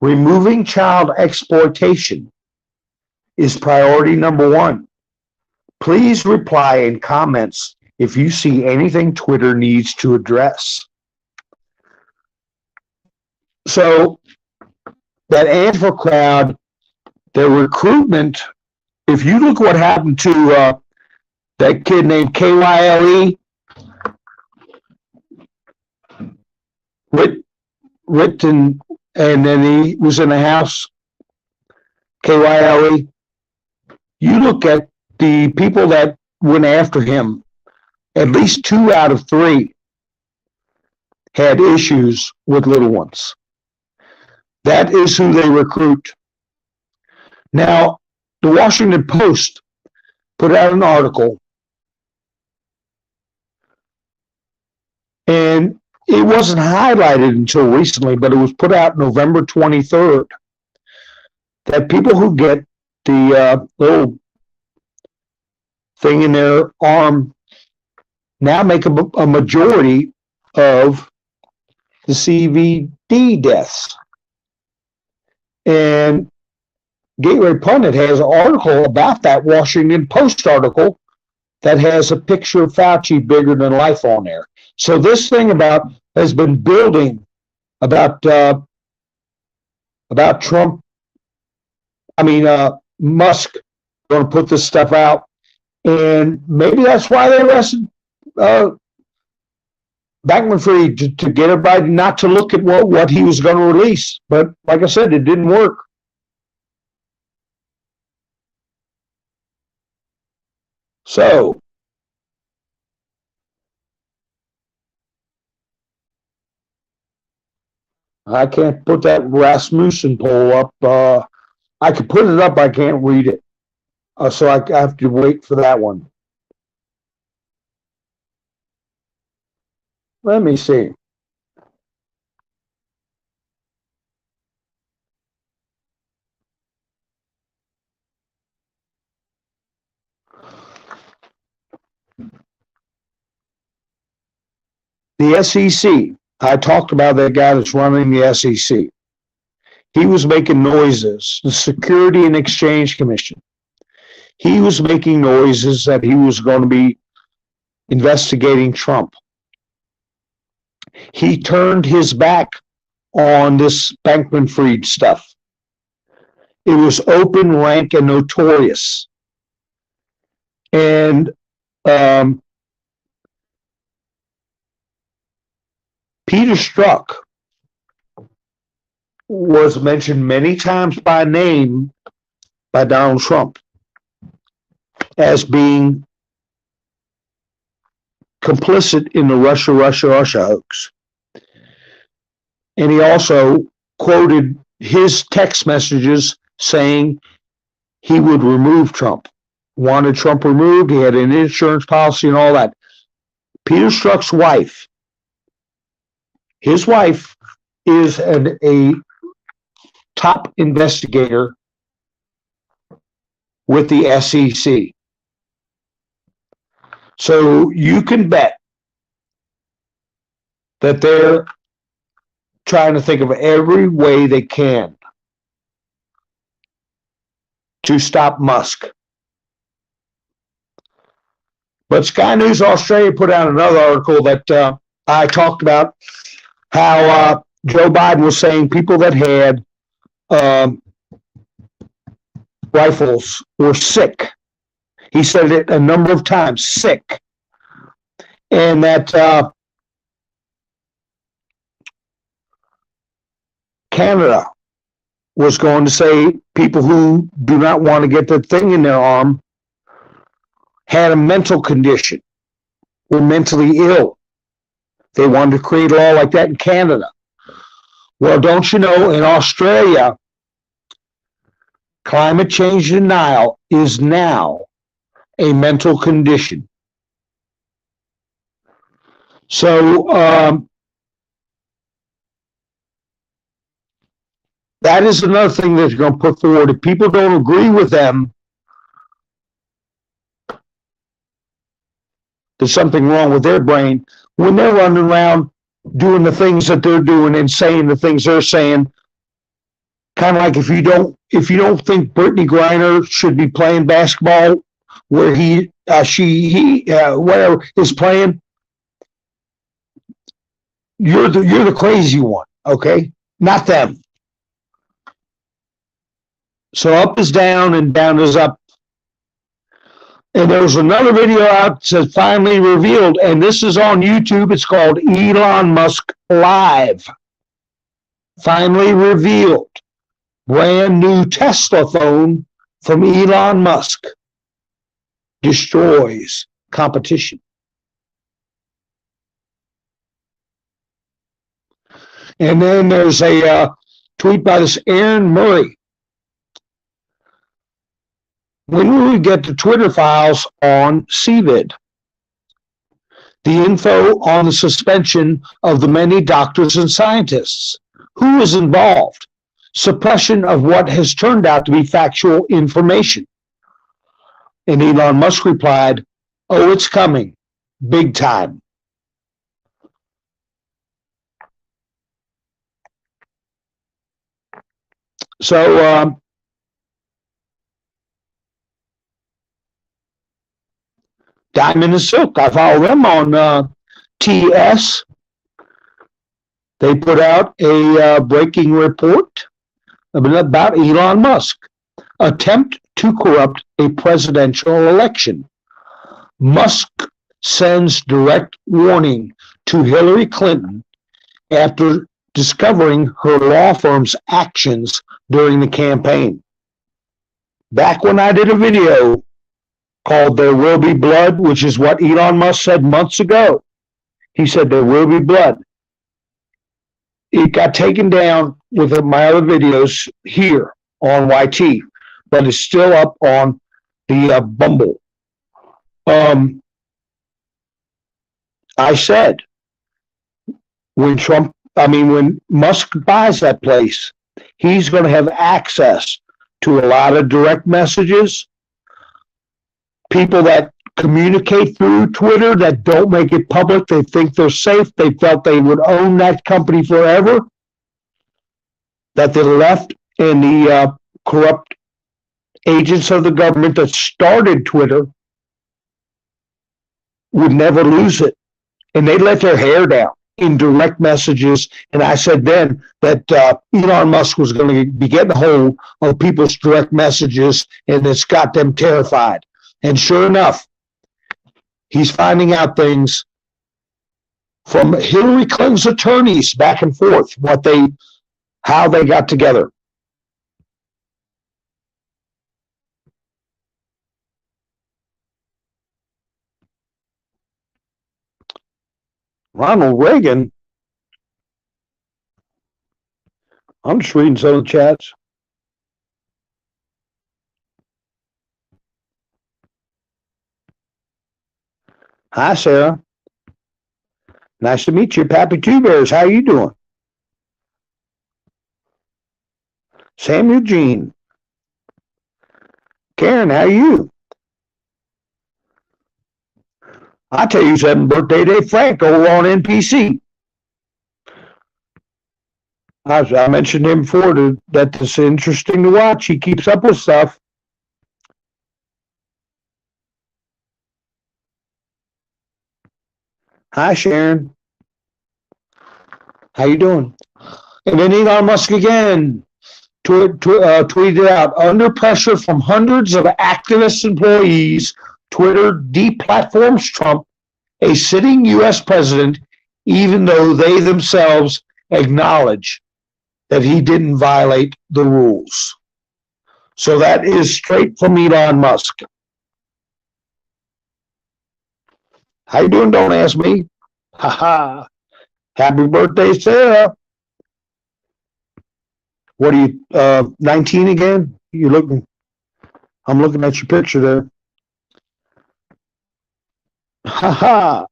removing child exploitation is priority number one. Please reply in comments if you see anything Twitter needs to address. So that Antifa crowd, their recruitment if you look what happened to that kid named Kyle, Written, and then he was in the house, Kyle. You look at the people that went after him, at least 2 out of 3 had issues with little ones. That is who they recruit. Now, the Washington Post put out an article, and it wasn't highlighted until recently, but it was put out November 23rd, that people who get the little thing in their arm now make a majority of the CVD deaths. And Gateway Pundit has an article about that Washington Post article that has a picture of Fauci bigger than life on there. So this thing has been building about Trump. Musk going to put this stuff out, and maybe that's why they arrested Bankman-freid to get everybody not to look at what he was going to release. But like I said, it didn't work. So I can't put that Rasmussen poll up. I could put it up. I can't read it. So I have to wait for that one. Let me see. The SEC. I talked about that guy that's running the SEC. He was making noises. The Security and Exchange Commission. He was making noises that he was going to be investigating Trump. He turned his back on this Bankman-freid stuff. It was open, rank, and notorious. And Peter Strzok was mentioned many times by name by Donald Trump as being complicit in the Russia hoax. And he also quoted his text messages saying he would remove Trump, wanted Trump removed. He had an insurance policy and all that. Peter Strzok's wife, his wife is a top investigator with the SEC. So you can bet that they're trying to think of every way they can to stop Musk. But Sky News Australia put out another article that I talked about how Joe Biden was saying people that had rifles were sick. He said it a number of times, sick. And that Canada was going to say people who do not want to get the thing in their arm had a mental condition, were mentally ill. They wanted to create a law like that in Canada. Well, don't you know, in Australia, climate change denial is now a mental condition. So that is another thing that you're going to put forward. If people don't agree with them, there's something wrong with their brain. When they're running around doing the things that they're doing and saying the things they're saying, kind of like if you don't think Brittany Griner should be playing basketball where he whatever is playing, you're the crazy one, okay? Not them. So up is down and down is up. And there was another video out that says finally revealed, and this is on YouTube. It's called Elon Musk Live. Finally revealed. Brand new Tesla phone from Elon Musk destroys competition. And then there's a tweet by this Aaron Murray. When will we get the Twitter files on CVID? The info on the suspension of the many doctors and scientists. Who is involved? Suppression of what has turned out to be factual information. And Elon Musk replied, oh, it's coming, big time. So, Diamond and Silk, I follow them on TS. They put out a breaking report about Elon Musk. Attempt to corrupt a presidential election. Musk sends direct warning to Hillary Clinton after discovering her law firm's actions during the campaign. Back when I did a video called There Will Be Blood, which is what Elon Musk said months ago. He said there will be blood. It got taken down with my other videos here on YT, but it's still up on the Bumble. I said when Musk buys that place, he's going to have access to a lot of direct messages. People that communicate through Twitter that don't make it public, they think they're safe. They felt they would own that company forever. That the left and the corrupt agents of the government that started Twitter would never lose it. And they let their hair down in direct messages. And I said then that Elon Musk was going to be getting a hold of people's direct messages, and it's got them terrified. And sure enough, he's finding out things from Hillary Clinton's attorneys back and forth, how they got together. Ronald Reagan. I'm just reading some of the chats. Hi, Sarah. Nice to meet you. Pappy Two Bears, how you doing? Sam Eugene. Karen, how are you? I tell you, happy birthday to Frank over on NPC. I mentioned him before that it's interesting to watch. He keeps up with stuff. Hi, Sharon. How you doing? And then Elon Musk again tweeted out, under pressure from hundreds of activist employees, Twitter deplatforms Trump, a sitting U.S. president, even though they themselves acknowledge that he didn't violate the rules. So that is straight from Elon Musk. How you doing? Don't ask me. Ha ha. Happy birthday, Sarah. What are you, 19 again? I'm looking at your picture there. Ha ha.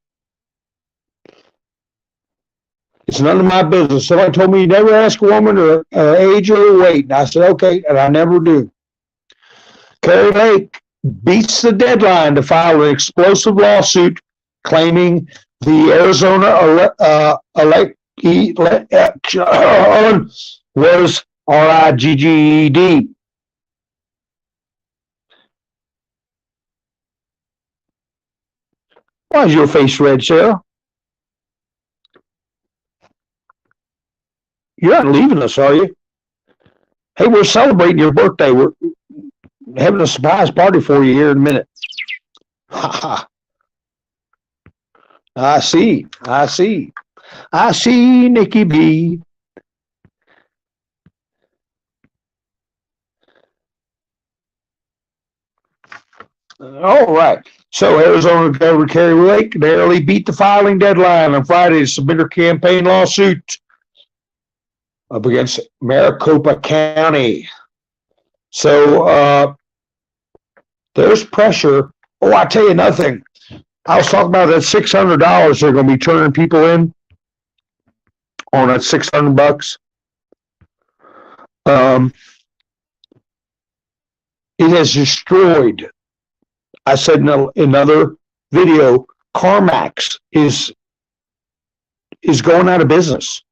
It's none of my business. Somebody told me you never ask a woman her age or her weight. And I said, okay, and I never do. Carrie Lake beats the deadline to file an explosive lawsuit claiming the Arizona election was rigged. Why is your face red, Sarah? You're not leaving us, are you? Hey, we're celebrating your birthday. We're having a surprise party for you here in a minute. I see. I see. I see, Nikki B. All right. So Arizona Governor Carrie Lake narrowly beat the filing deadline on Friday to submit her campaign lawsuit up against Maricopa County. So there's pressure. Oh, I tell you another thing. I was talking about that $600 they're going to be turning people in on that $600. It has destroyed. I said in another video, CarMax is going out of business.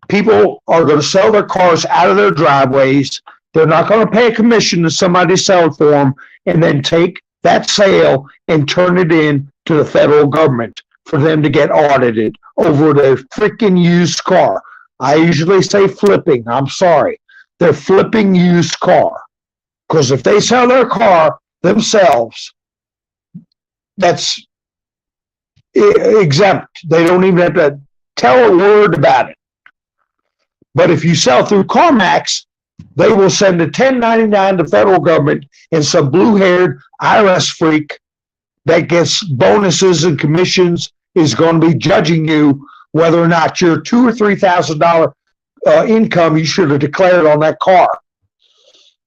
People are going to sell their cars out of their driveways. They're not going to pay a commission to somebody to sell it for them and then take that sale and turn it in to the federal government for them to get audited over their freaking used car. I usually say flipping. I'm sorry. They're flipping used car. Because if they sell their car themselves, that's exempt. They don't even have to tell a word about it. But if you sell through CarMax, they will send a 1099 to the federal government, and some blue-haired IRS freak that gets bonuses and commissions is going to be judging you whether or not your $2,000 or $3,000 income you should have declared on that car.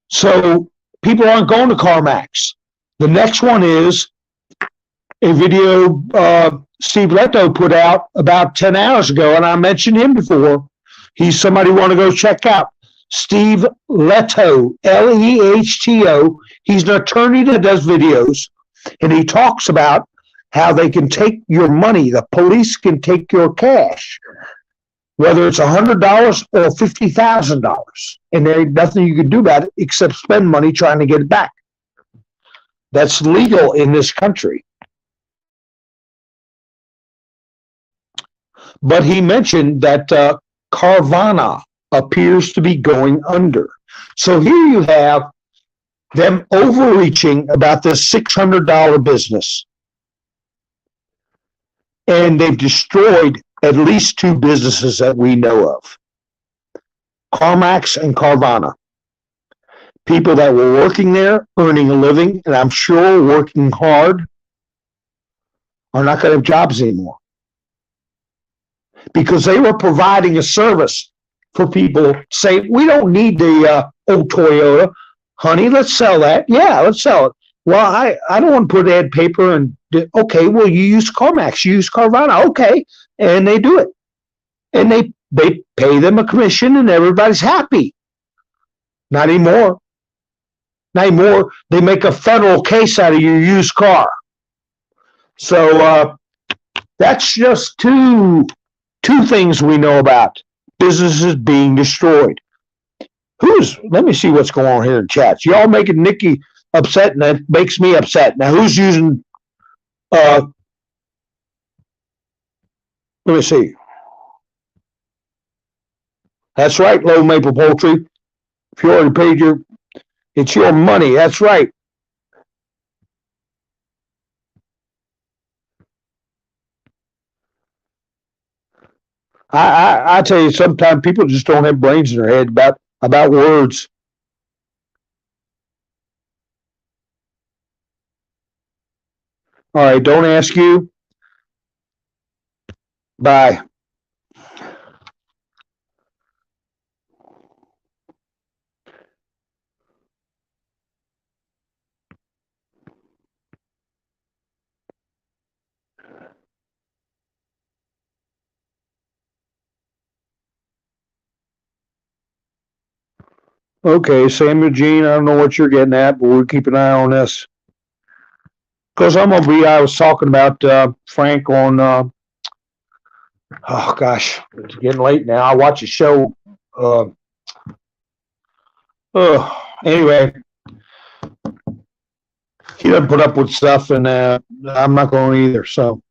So people aren't going to CarMax. The next one is a video Steve Leto put out about 10 hours ago, and I mentioned him before. He's somebody you want to go check out. Steve Leto, Lehto. He's an attorney that does videos, and he talks about how they can take your money. The police can take your cash, whether it's $100 or $50,000, and there ain't nothing you can do about it except spend money trying to get it back. That's legal in this country. But he mentioned that Carvana appears to be going under. So here you have them overreaching about this $600 business. And they've destroyed at least two businesses that we know of. CarMax and Carvana. People that were working there, earning a living, and I'm sure working hard, are not going to have jobs anymore. Because they were providing a service for people. Say, we don't need the old Toyota. Honey, let's sell that. Yeah, let's sell it. Well, I don't want to put ad paper and, okay, well, you use CarMax, you use Carvana. Okay, and they do it. And they pay them a commission and everybody's happy. Not anymore. Not anymore. They make a federal case out of your used car. So that's just two things we know about businesses being destroyed. Let me see what's going on here in chats. Y'all making Nikki upset, and that makes me upset. Now, who's using, let me see. That's right, Low Maple Poultry. If you already paid it's your money. That's right. I tell you, sometimes people just don't have brains in their head about words. All right, don't ask you. Bye. Okay, Samuel Jean, I don't know what you're getting at, but we'll keep an eye on this. Because I was talking about Frank on, oh gosh, it's getting late now. I watch a show. Anyway, he doesn't put up with stuff, and I'm not going to either. So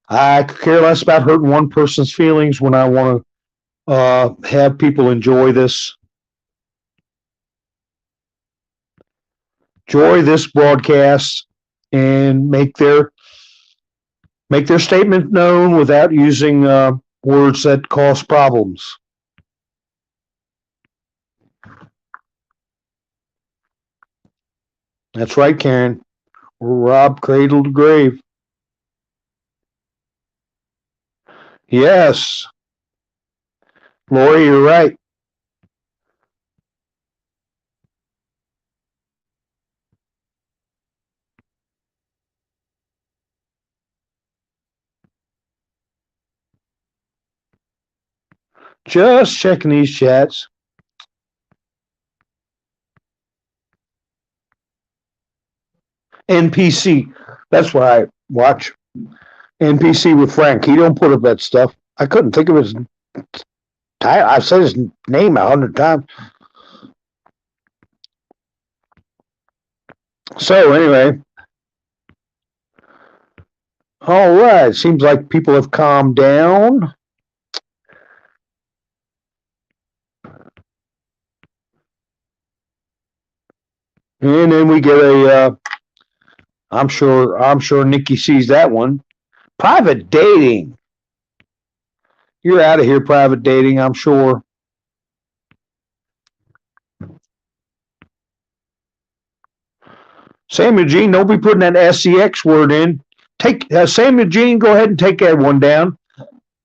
I could care less about hurting one person's feelings when I want to have people enjoy this. enjoy this broadcast and make their statement known without using words that cause problems. That's right, Karen. We're robbed cradle to grave. Yes. Lori, you're right. Just checking these chats. NPC. That's what I watch. NPC with Frank. He don't put up that stuff. I couldn't think of his title. I've said his name 100 times. So anyway. All right. Seems like people have calmed down. And then we get a I'm sure Nikki sees that one. Private dating. You're out of here, private dating, I'm sure. Samuel Jean, don't be putting that SEX word in. Take Samuel Jean, go ahead and take that one down.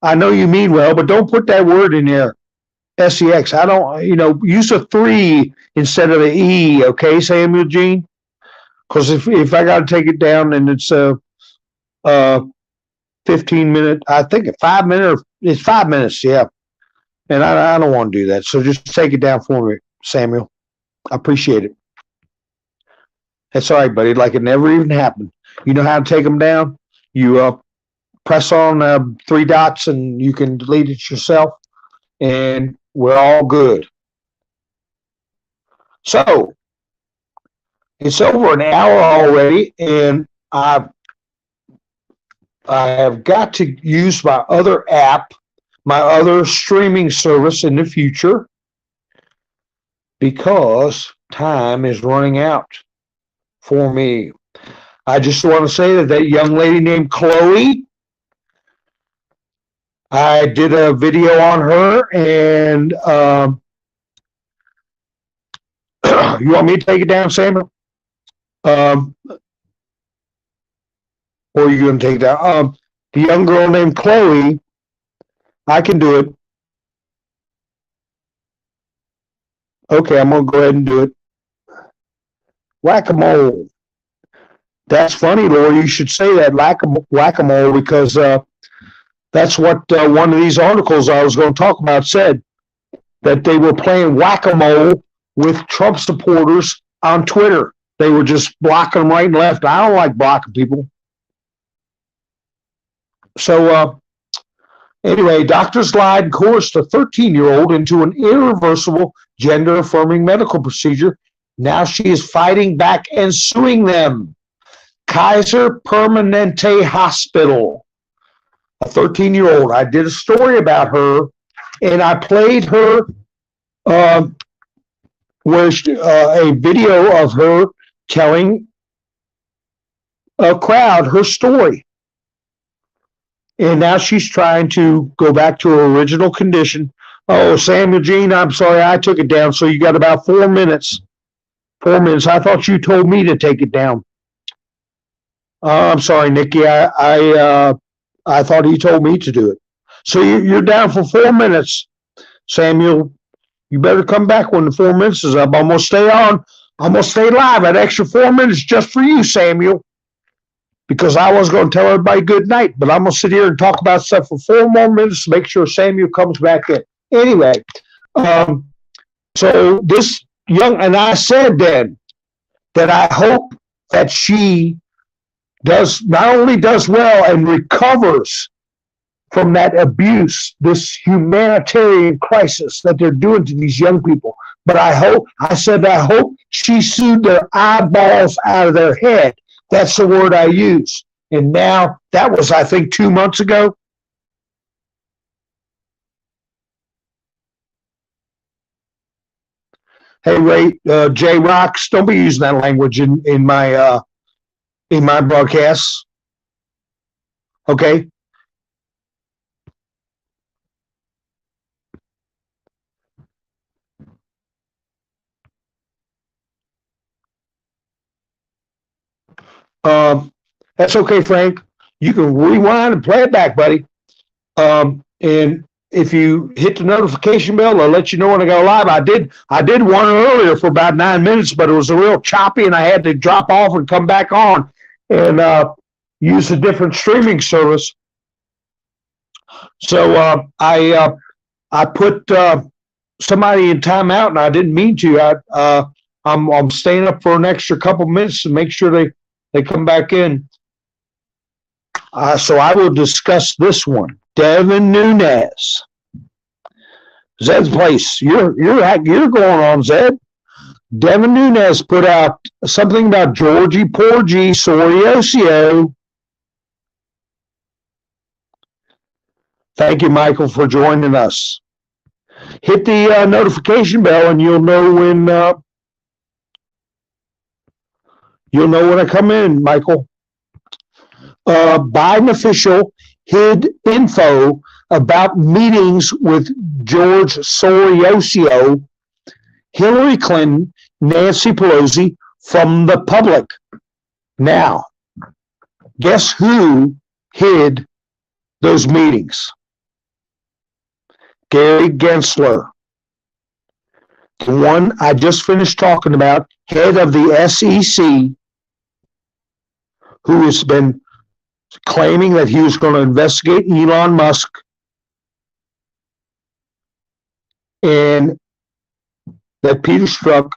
I know you mean well, but don't put that word in there. SEX. I don't, use a 3 instead of an E, okay, Samuel Jean? Because if I got to take it down and it's 15 minute, I think 5 minutes, it's 5 minutes, yeah. And I don't want to do that. So just take it down for me, Samuel. I appreciate it. That's all right, buddy. Like it never even happened. You know how to take them down? You press on 3 dots and you can delete it yourself. And we're all good. So it's over an hour already, and I have got to use my other app, my other streaming service in the future, because time is running out for me. I just want to say that young lady named Chloe, I did a video on her, and you want me to take it down, Samuel? Or are you going to take it down? The young girl named Chloe, I can do it. Okay, I'm going to go ahead and do it. Whack-a-mole. That's funny, Laura. You should say that, whack-a-mole, because that's what one of these articles I was going to talk about said, that they were playing whack-a-mole with Trump supporters on Twitter. They were just blocking them right and left. I don't like blocking people. So anyway, doctors lied and coerced a 13-year-old into an irreversible gender-affirming medical procedure. Now she is fighting back and suing them. Kaiser Permanente Hospital, a 13-year-old. I did a story about her, and I played her a video of her telling a crowd her story. And now she's trying to go back to her original condition. Oh, Samuel Jean, I'm sorry, I took it down. So you got about 4 minutes. 4 minutes. I thought you told me to take it down. I'm sorry, Nikki. I thought he told me to do it. So you're down for 4 minutes, Samuel. You better come back when the 4 minutes is up. I'm going to stay on. I'm going to stay live an extra 4 minutes just for you, Samuel. Because I was going to tell everybody good night, but I'm going to sit here and talk about stuff for 4 more minutes to make sure Samuel comes back in. Anyway, so this young, and I said then that I hope that she not only does well and recovers from that abuse, this humanitarian crisis that they're doing to these young people, but I hope she sued their eyeballs out of their head. That's the word I use. And now, that was, I think, 2 months ago. Hey, Ray, J Rocks, don't be using that language in my broadcasts. Okay. Um, that's okay, Frank. You can rewind and play it back, buddy. And if you hit the notification bell, I'll let you know when I go live. I did one earlier for about 9 minutes, but it was a real choppy, and I had to drop off and come back on and use a different streaming service. So I put somebody in timeout, and I didn't mean to. I'm staying up for an extra couple minutes to make sure they come back in. So I will discuss this one. Devin Nunes. Zed's place. You're going on, Zed. Devin Nunes put out something about Georgie Porgy Soriosio. Thank you, Michael, for joining us. Hit the notification bell, and you'll know when I come in, Michael. Biden official hid info about meetings with George Soriosio, Hillary Clinton, Nancy Pelosi from the public. Now, guess who hid those meetings? Gary Gensler, the one I just finished talking about, head of the SEC, who has been claiming that he was going to investigate Elon Musk, and that Peter Strzok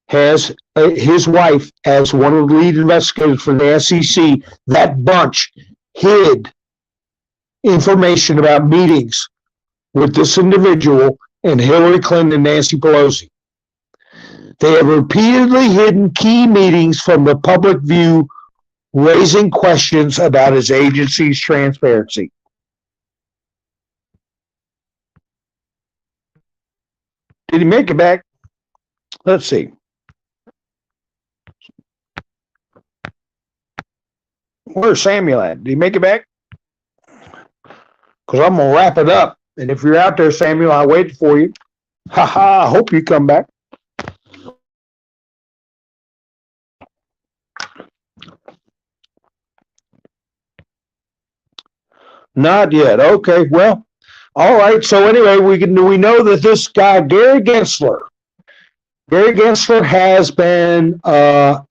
has his wife as one of the lead investigators for the SEC. That bunch hid information about meetings with this individual and Hillary Clinton and Nancy Pelosi. They have repeatedly hidden key meetings from the public view, raising questions about his agency's transparency. Did he make it back? Let's see. Where's Samuel at? Did he make it back? Because I'm going to wrap it up. And if you're out there, Samuel, I'll wait for you. Ha ha, I hope you come back. Not yet. Okay, well, all right. So anyway, we know that this guy, Gary Gensler has been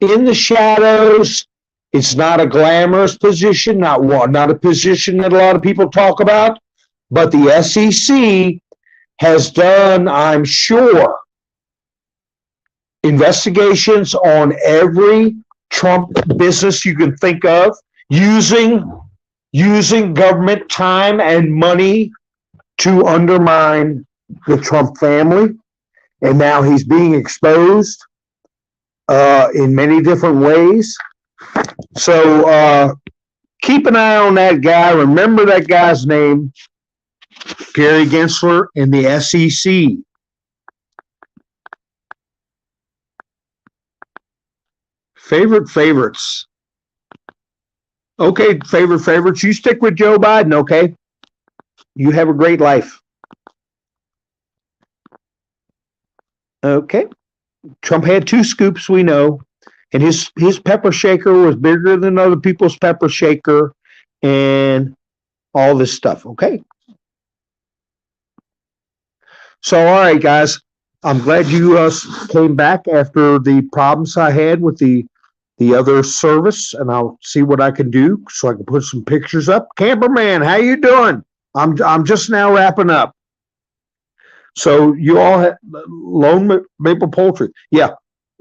in the shadows. It's not a glamorous position, not a position that a lot of people talk about, but the SEC has done, I'm sure, investigations on every Trump business you can think of, using government time and money to undermine the Trump family. And now he's being exposed in many different ways. So keep an eye on that guy. Remember that guy's name, Gary Gensler, in the SEC. Favorites. Okay, favorites. You stick with Joe Biden, okay? You have a great life. Okay. Trump had 2 scoops, we know. And his pepper shaker was bigger than other people's pepper shaker and all this stuff, okay? So, all right, guys. I'm glad you came back after the problems I had with the other service, and I'll see what I can do so I can put some pictures up. Camperman, how you doing? I'm just now wrapping up. So you all have Lone Maple Poultry. Yeah,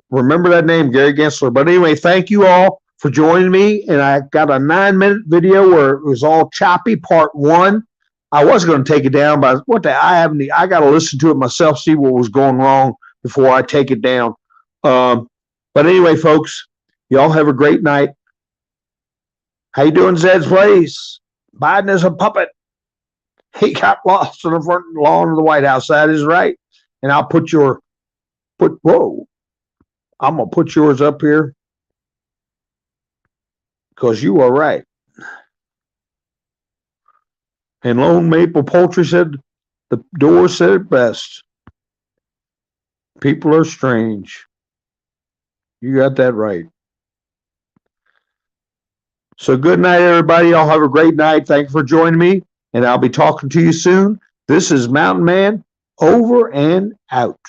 remember that name, Gary Gensler. But anyway, thank you all for joining me. And I got a 9-minute video where it was all choppy, part 1. I was going to take it down, but I got to listen to it myself, see what was going wrong before I take it down. But anyway, folks, y'all have a great night. How you doing, Zed's place? Biden is a puppet. He got lost on the front lawn of the White House. That is right. And I'll put whoa, I'm going to put yours up here because you are right. And Lone Maple Poultry said, the door said it best. People are strange. You got that right. So good night, everybody. Y'all have a great night. Thank you for joining me, and I'll be talking to you soon. This is Mountain Man, over and out.